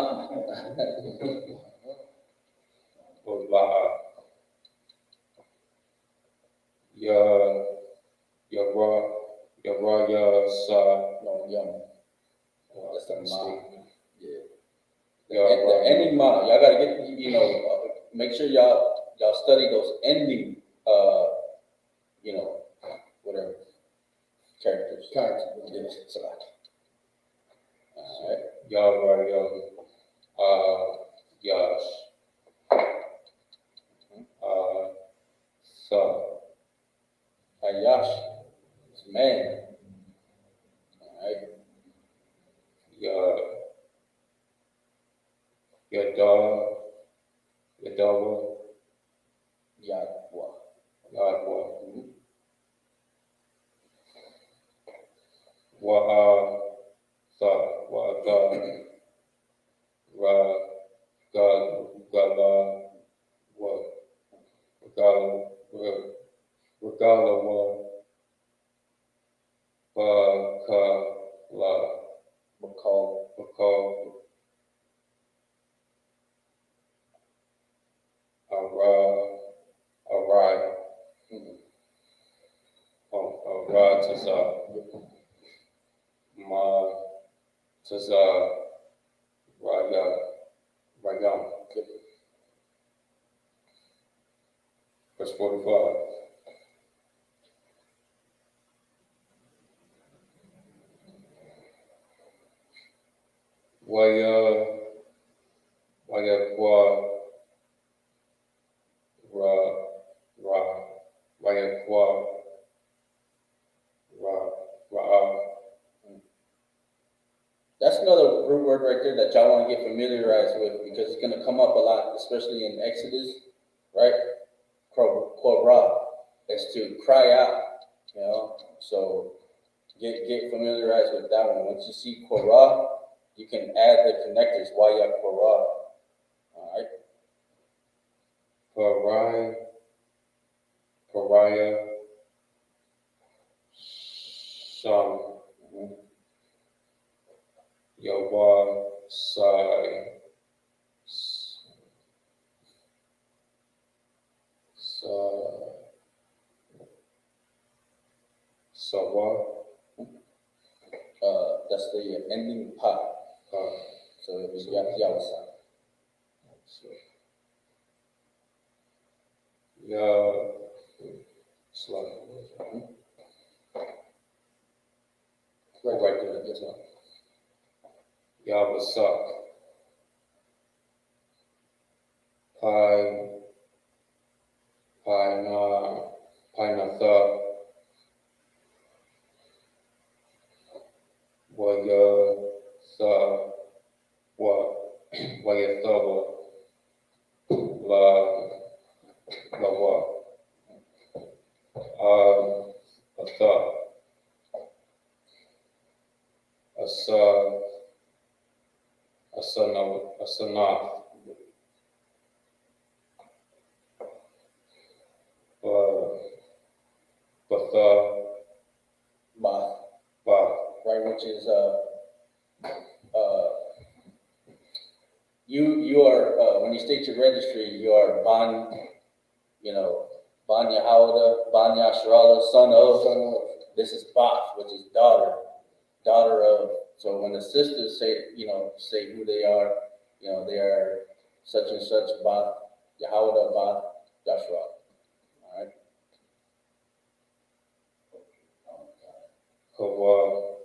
No, yum. That's the ma. Yeah. The ending ma. Y'all gotta get, make sure y'all study those ending, whatever characters. Yes, so. All right. Yash. Ayash. It's man. All right. Yadawa. Yadwa. Yadwa. Verse 45. That's another root word right there that y'all want to get familiarized with because it's going to come up a lot, especially in Exodus, right? Korah, is to cry out, So get familiarized with that one. Once you see Korah, you can add the connectors, Waya Korah. All right. Pariah, Sham, Yahweh, Sai, Sawa, That's the ending pa. So it was Yawasa. Right there, yes, sir. Yahweh, Pinatha, Wayathawa, Lawa, Atha, Asanath, Batha, Bath, Bath, right, which is you are when you state your registry, you are Ban, Ban Yahawada, Ban Yasharala, son of. This is Bath, which is daughter of. So when the sisters say who they are, they are such and such Bath Yahawada, Bath Yasharala. All right. Kawa,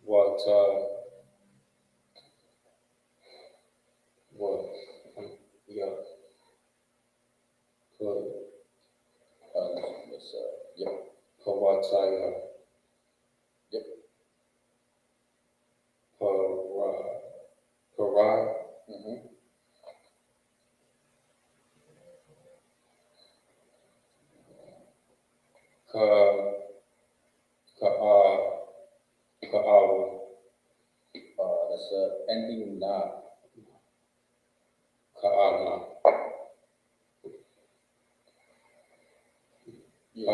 Wata, yeah, Yep. Kawataya, Yep. Parai, Mm-hmm. Ka'awa, That's ending na. Ka'ana, Yeah.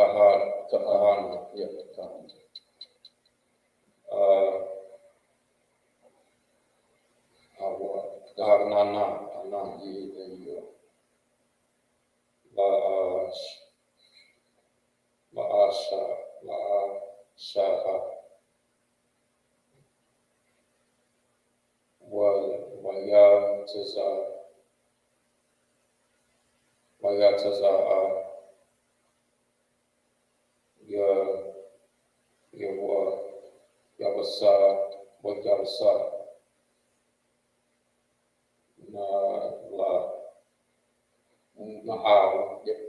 Kahana, Yep. Kahana. Nana, Yeah, there you La'ashaha, Wayataza'a, Yawasa, Na'al, Yep.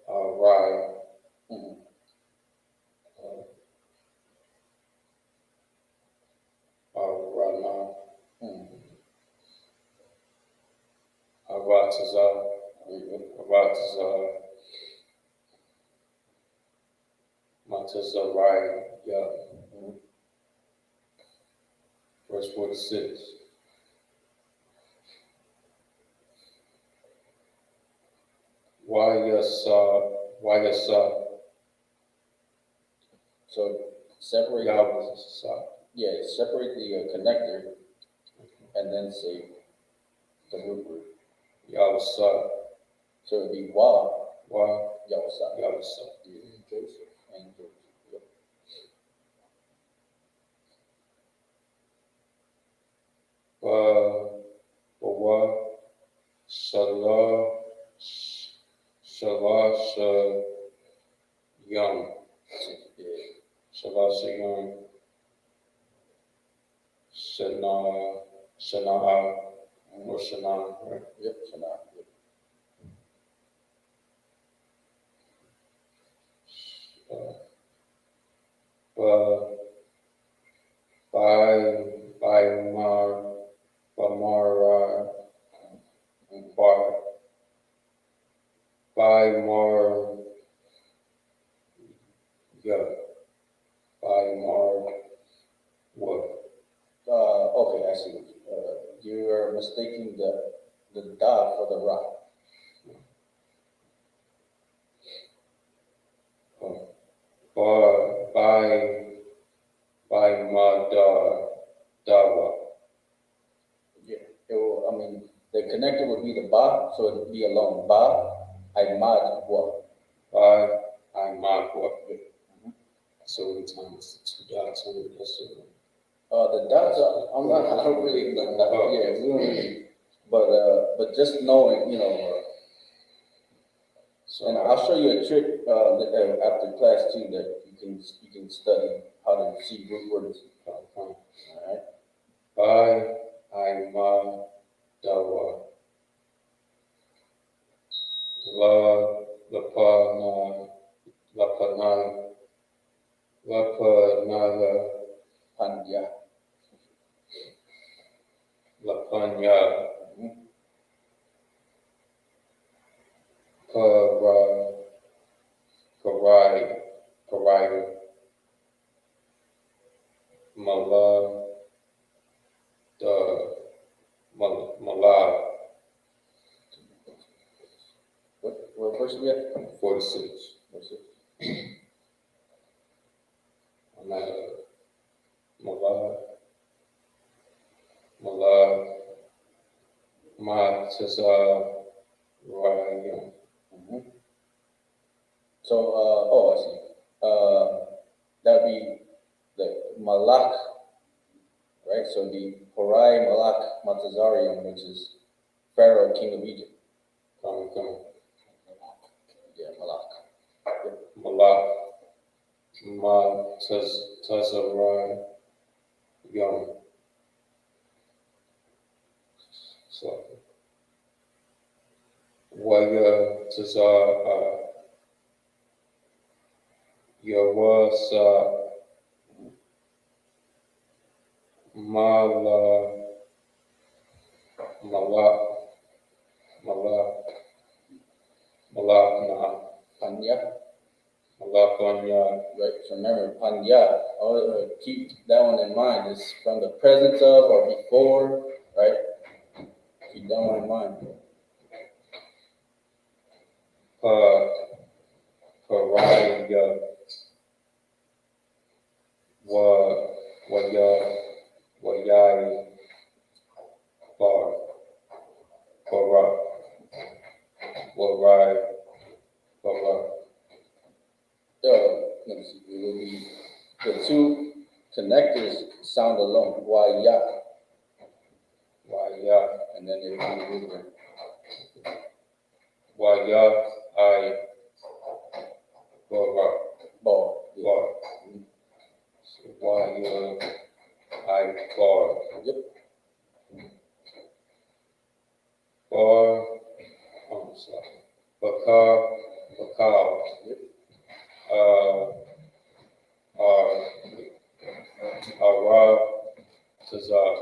Rai, Mm-hmm. Rana, Mm-hmm. Arataza, Matazarai, yeah. Verse 46. Wayasa, So separate. Yawasa, Separate the connector, and then say the root word. Yawasa, So it'd be Wa Yawasa, Yawasa. Joseph and Joseph. Yep. Bawa, Shalasha, Young, Shalasha Young, Shana'a, or Shana, right? Yep. Shana. Yep. Bamara, Mm-hmm. by Mar, yeah, by Mar, what? Okay, I see. You are mistaking the da for the ra. By Madar, Dawa. Yeah, I mean, the connector would be the ba, so it would be alone. Ba, I mad wa. By Magwa. So in time it's 2 dots on it. That's it. The dots, I don't really, yeah, we don't really, but just knowing, So and I'll show you a trick, after class too, that you can study how to see root words. All right. by Dawa. La Pana, La Pana, La Panala, Pandya. La Panya, Parai, Mala, Mala, What verse we at? 46. Verse 6. Mala, Matza, Ryan. So, I see. That'd be the Malak, right? So the Horai Malak Matazarium, which is Pharaoh, king of Egypt. Come. Yeah, Malak. Malak, Matzarai, Young. So, Waya, Tazar, Yawasa, Malak, Malakna, Panya. Malakanya, Right. So remember, Panya. Keep that one in mind. It's from the presence of or before, right? Keep that one in mind. Paraya, Wayai, Para, Warai, Para. Let me see. It will be the two connectors sound alone. Waya. Waya, And then it will be root word. Waya, I, Para, Ball. Yeah. Bar. Waya, I, Bar. Yep. Bar, I'm sorry. Bakar, Yep. Arab, Tazar,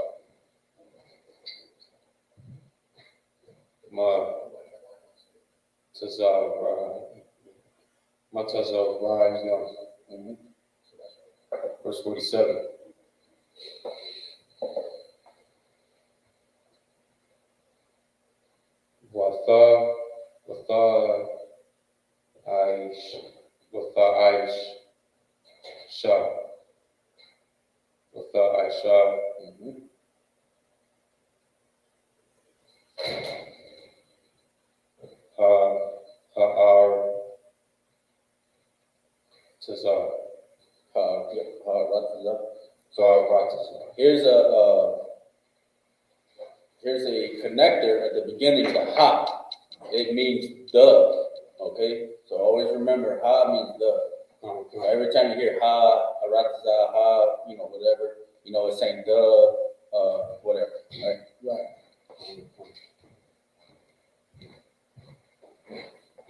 Matazar, Young. Verse 47. Watha, Aish, Shah, Aisha, Ha'ar, Tazar, Ratazar. Here's a connector at the beginning, the ha. It means the. Okay, so always remember ha means the. So every time you hear ha, arataza, ha, whatever, it's saying the, whatever, right? Right.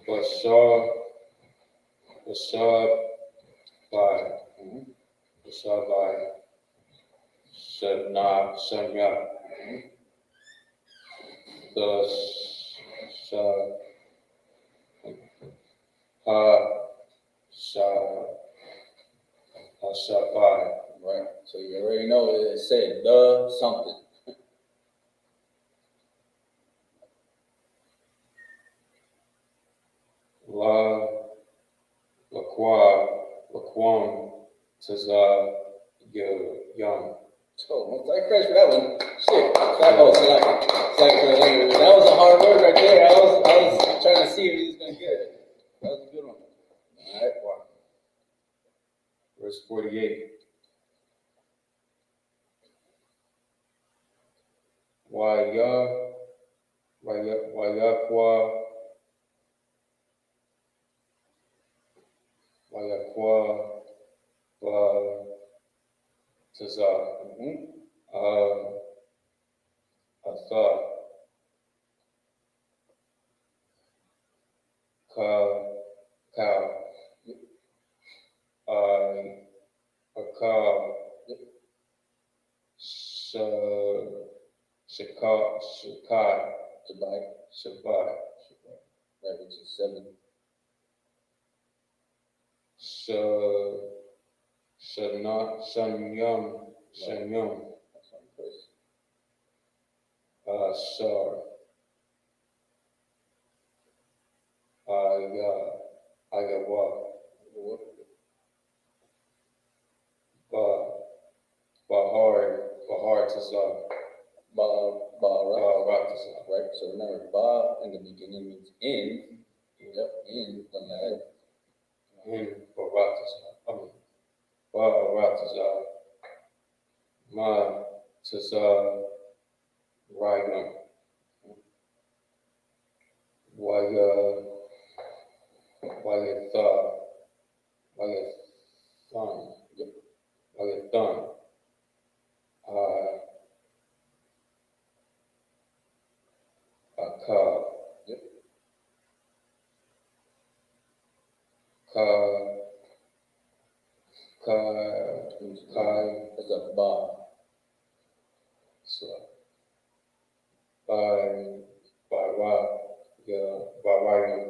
Bashar by Shanya, the of something. Laquam, Tazah, Young. So, most I credit for that one. Shit. That was a hard word right there. I was trying to see if he was going to get it. That was a good one. All right. Verse 48. Wayakwa, Tazah, Atha, Ka, Akal, Shakai, Shabai, Right, which is 7. Shanyam, That's one place. Shar, Ayawa, Bahar Tazah, Ratazah. Right, so remember, ba in the beginning means in. Yep, in the land. In Baratazah, Baratazah, Ma Tazah, Rayam, Wayatha, Wayathan, Akal, Kai, That's a ba. so, Bara, Barayam,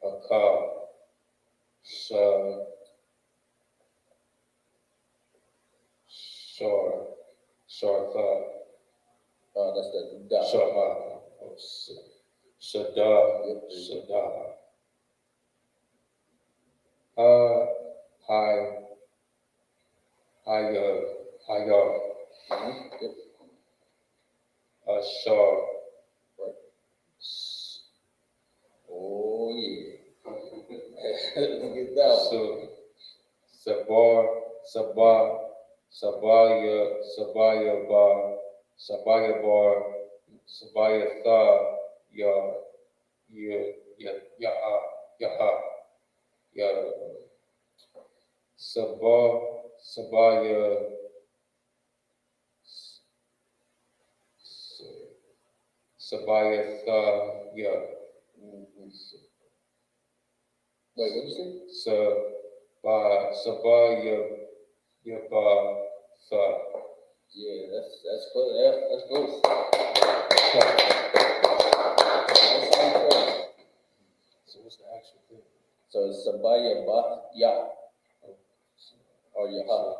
Akal, Shartha, That's the da. Shaha, Shadah, Hayar, Yep. Ashar, Right. Oh, yeah. Look at that one. Sabaya Bar, Sabaya Tha, Yaha, Sabaya, Sabaya Tha, Wait, what did you say? Sabaya Tha. Yeah, that's close. Yeah, that's close. That's on close. So what's the actual thing? So it's Sabaya Bath Ya. Or Yaha.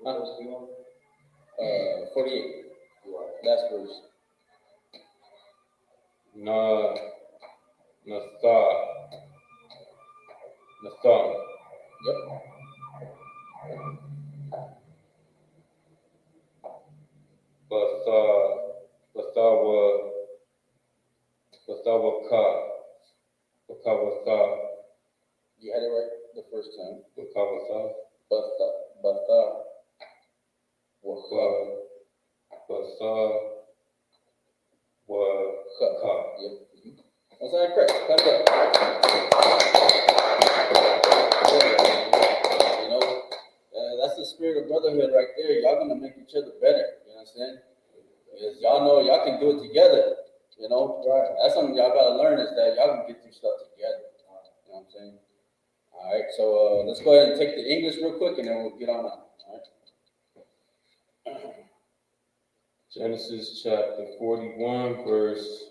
Huh? 48. Last verse. Nathan, Yep. Bathawa, You had it right the first time. Bathawa, Batha. Waha. Yep. That's not correct. Cut it up. You know, that's the spirit of brotherhood right there. Y'all gonna make each other better. You understand? Because y'all know y'all can do it together. You know, Right. that's something y'all gotta learn is that y'all can get through stuff together. You know what I'm saying? All right, so let's go ahead and take the English real quick, and then we'll get on out. All right. Genesis chapter 41, verse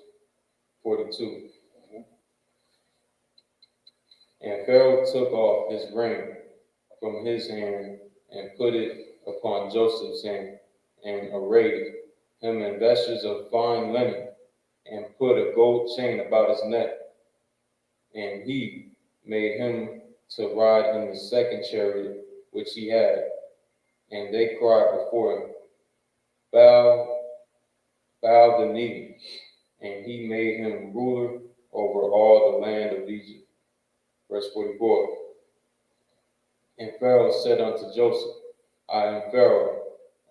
42. And Pharaoh took off his ring from his hand and put it upon Joseph's hand, and arrayed him in vestures of fine linen, and put a gold chain about his neck. And he made him to ride in the second chariot which he had. And they cried before him, bow the knee. And he made him ruler over all the land of Egypt. Verse 44. And Pharaoh said unto Joseph, I am Pharaoh,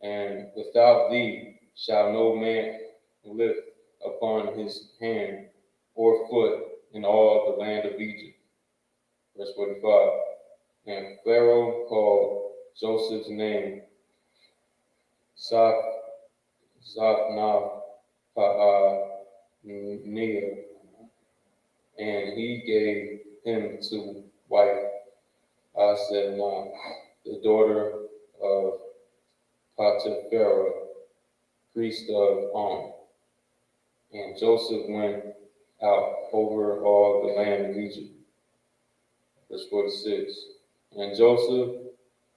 and without thee shall no man lift upon his hand or foot in all the land of Egypt. Verse 45. And Pharaoh called Joseph's name Zaphnath-Paaneah, and he gave him to wife Asenath, the daughter of Potiphar, priest of On. And Joseph went out over all the land of Egypt. Verse 46. And Joseph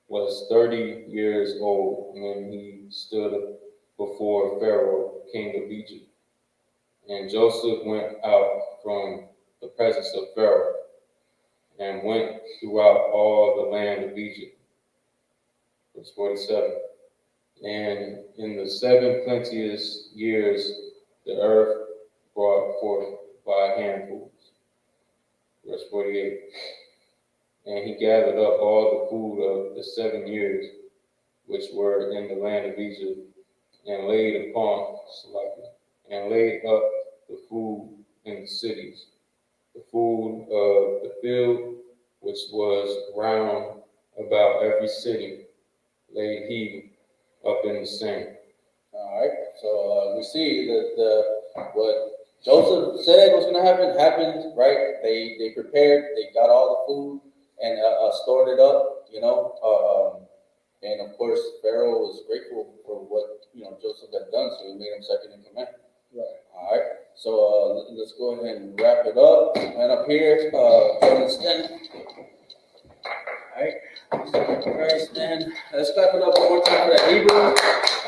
was 30 years old when he stood before Pharaoh, king of Egypt. And Joseph went out from the presence of Pharaoh, and went throughout all the land of Egypt. Verse 47. And in the 7 plenteous years, the earth brought forth by handfuls. Verse 48. And he gathered up all the food of the 7 years which were in the land of Egypt, and laid up the food in the cities, the food of the field, which was round about every city, laid he up in the same. All right, so we see that what Joseph said was going to happen happened, right? They prepared, they got all the food and stored it up, and of course Pharaoh was grateful for what Joseph had done, so he made him second in command. Right. All right, so let's go ahead and wrap it up. And up here, Romans 10. All right, Christ, man. Let's clap it up one more time for that Hebrew. My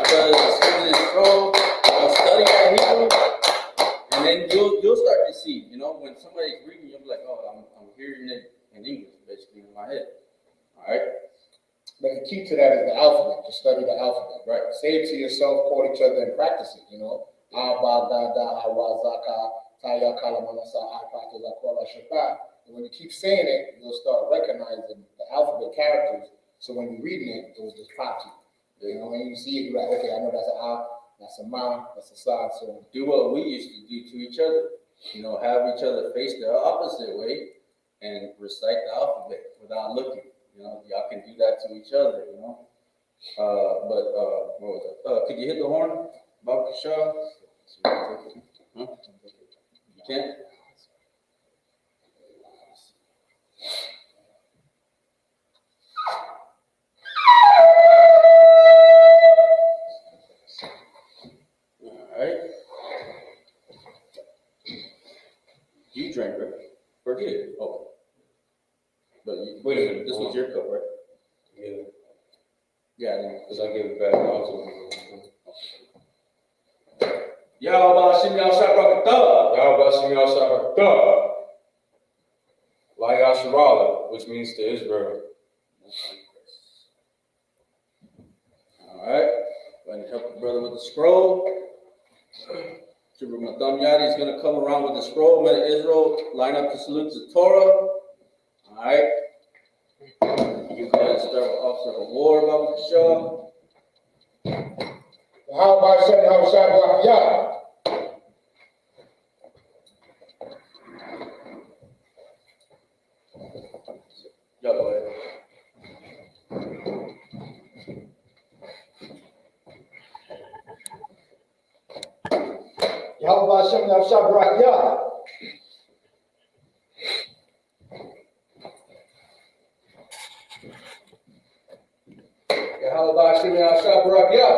brother is studying this scroll. Study that Hebrew, and then you'll start to see. When somebody's reading, you'll be like, oh, I'm hearing it in English, basically in my head. All right. But the key to that is the alphabet, to study the alphabet. Right. Say it to yourself, call each other, and practice it, And when you keep saying it, you'll start recognizing the alphabet characters. So when you're reading it, it will just pop to you. When you see it, you're like, okay, I know that's an A, that's a Ma, that's a Sa. So do what we used to do to each other. Have each other face the opposite way and recite the alphabet without looking. Y'all can do that to each other, But what was that? Could you hit the horn, Bob Shaw? Huh? You can't? All right. You drank, right? First did. Oh. But wait a minute. This was your cup, right? Yeah, Yeah. because I gave it back also. Yahweh Hashem Yahshua Yahweh Shem Yahshua Israelite, which means to Israel. All right. Going to help the brother with the scroll. Trooper Madam Yadi is going to come around with the scroll. Men of Israel, line up to salute the Torah. All right. You go ahead and start with Officer of War, Baba Shaw. how about saying how Shabbat? Y'all go ahead. Yahweh Hashem Yahshua Yah. Yahweh Hashem Yahshua Yah.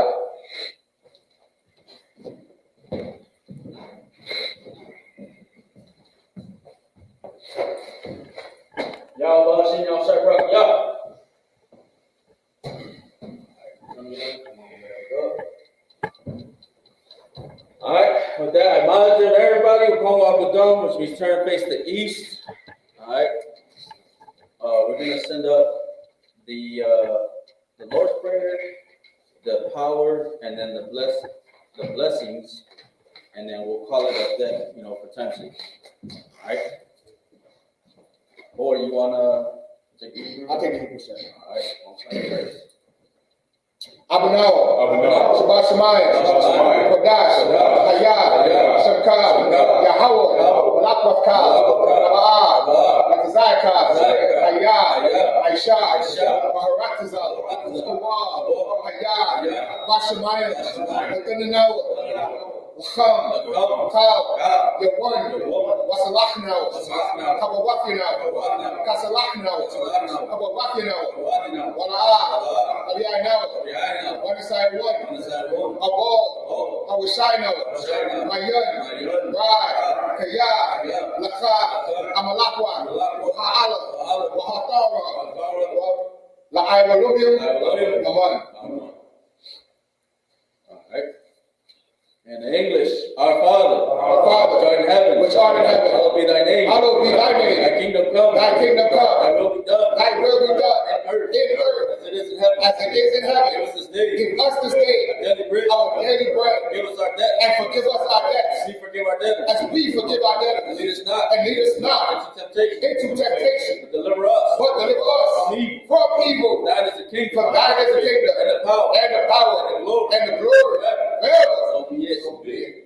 All right, with that, I monitor everybody, upon Dome, which means turn face the east. All right, we're gonna send up the Lord's Prayer, the power, and then the blessings, and then we'll call it a day, for time's sake. All right. Or you wanna take it? I'll take the Hebrew side. All right. Abanawa, Shabbat Shemayim, Kodash, Hayah, I.S.U.P.K, Yahweh, Lakbaka, Aba'ah, Lakazayaka, Hayah, Aisha, Maharatiza, Awah, Hayah, Bashemayim, Lakananawa, Chum, Kal, Yawan, Wasalachnawa, Kabawakinawa, Kasalachnawa, Kabawakinawa, Wala'ah, Alianawa, Wanisai One, Abol, Awishinawa, Mayan, Rai, Kaya, Laka, Amalakwa, Ha'ala, Wahatara, La'aywalubium, Aman. All right. In English, our Father, which art in heaven, hallowed be thy name. Hallowed be thy name. Thy kingdom come. Thy kingdom come. Thy will be done. Thy will be done. In earth, as it is in heaven. As it is in heaven. Give us this day. Give us this day our daily bread. our daily bread. Give us our debts. And forgive us our debts. We forgive our debtors. As we forgive our And debtors. lead us not And lead us not into temptation. into temptation. But deliver us But deliver us from evil. from evil. Thine is the kingdom. For thine is the kingdom. And the power. And the power. And the glory. And the glory. Forever. So be it. So be it.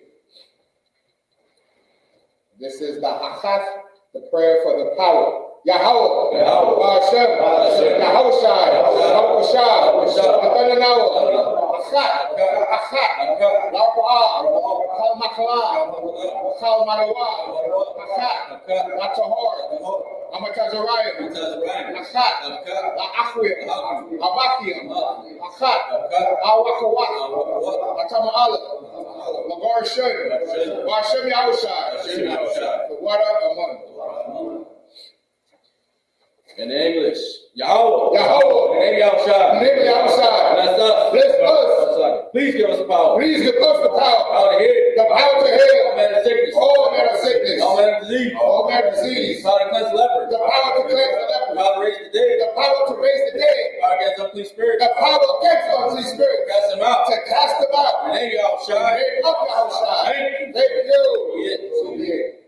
This is the Hachas, the prayer for the power. Yahweh, Hashem, Yahushai, Lakananawa, Achat, La'Ba'ah, Kal Makala, Kal Manawa, Achat, La'Tahor, Amatazariah, Achat, La'Achwim, Abakim, Achat, La'Wakawak, Latama'ala, La'Barshem, Barshem Yahushai, the water among. In English, Yahweh. Yahweh. Name Yahushai. Name Yahushai. Bless us. Bless us. Please give us the power. Please give us the power. Power to heal. The power to All heal. manner of sickness. All manner of sickness. All manner of disease. All manner of disease. Power to cleanse lepers. The power to cleanse the leper. Power to raise the dead. The power to raise the dead. Power against unclean spirits. The power against unclean spirits. Cast them out. To cast them out. Name Yahushai. Name up Yahushai. Thank you. Thank you. Yeah. So be it.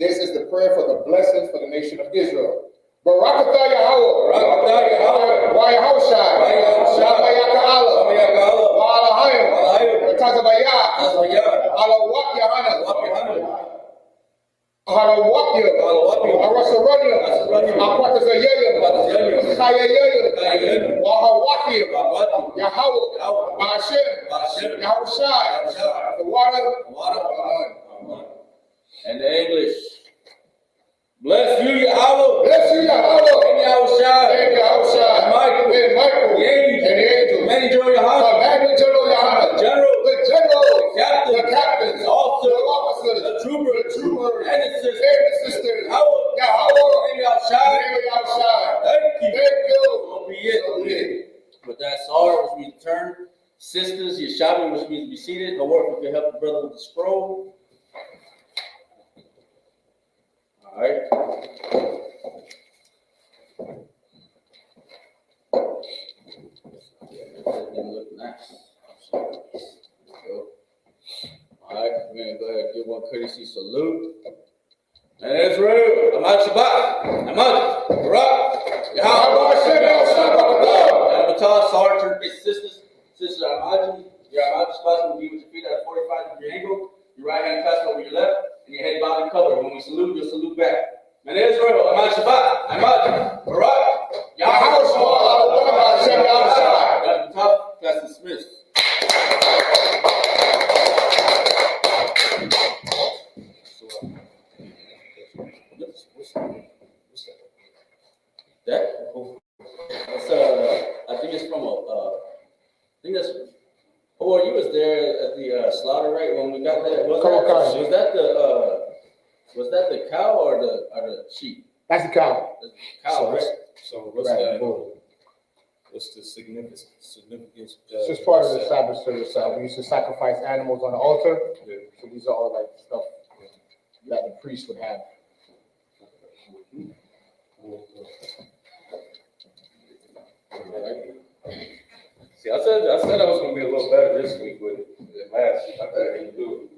This is the prayer for the blessings for the nation of Israel. Barakatah Yahweh. Barakatah Yahweh. Wa Yahushai. Wa Yahushai. Wa Yaka'ala. Wa Yaka'ala. Wa Alahayim. Wa Alahayim. Wa Tazabayah. Tazayah. Ala Wak Yahanna. Wap Yohanna. Ala Wak Yahanna. Ala Wap Yahanna. Arasaranya. Arasaranya. Akwatazayah. Akwatazayah. Chayayah. Chayayah. Wa Hawakim. Hawakim. Yahweh. Yahweh. Hashem. Hashem. Yahushai. Yahushai. The water. Amen. And the English. Bless you, Yahweh. Bless you, Yahweh. And Yahushai. And Yahushai. And Michael. And Michael. The angels. And the angels. Many General Yohanna. Commanding General Yohanna. The general. The generals. Captain. The captains. The officers. The officers. The troopers. The troopers. And the sisters. And the sisters. Yahweh. Yahweh. And Yahushai. And Yahushai. Thank you. Thank you. So be it. So be it. But that's all, which means turn. Sisters, Yeshabi, which means be seated. Or if you can help the brother with the scroll. All right. Look nice. All right, we're gonna go ahead and give one courtesy salute. And Israel, I'm out Shabbat. I'm out. Barak. Yahweh. Sergeant, sisters, Amaji. Your Amaji spots will be with your feet at a 45-degree angle. Your right hand clasped over your left, and your head bowed and covered. When we salute, you'll salute back. And Israel, I'm out Shabbat. I'm out. Barak. Yahweh. Got the top. That's dismissed. That? That's I think it's from I think that's. Oh, well, you was there at the slaughter, right? When we got that, was that the cow or the sheep? That's the cow. The cow, right? So what's Right. that? What's the significance? It's just part of the Sabbath service. We used to sacrifice animals on the altar. Yeah. So these are all like stuff that the priest would have. See, I said I was gonna be a little better this week with it than last week. I thought I could do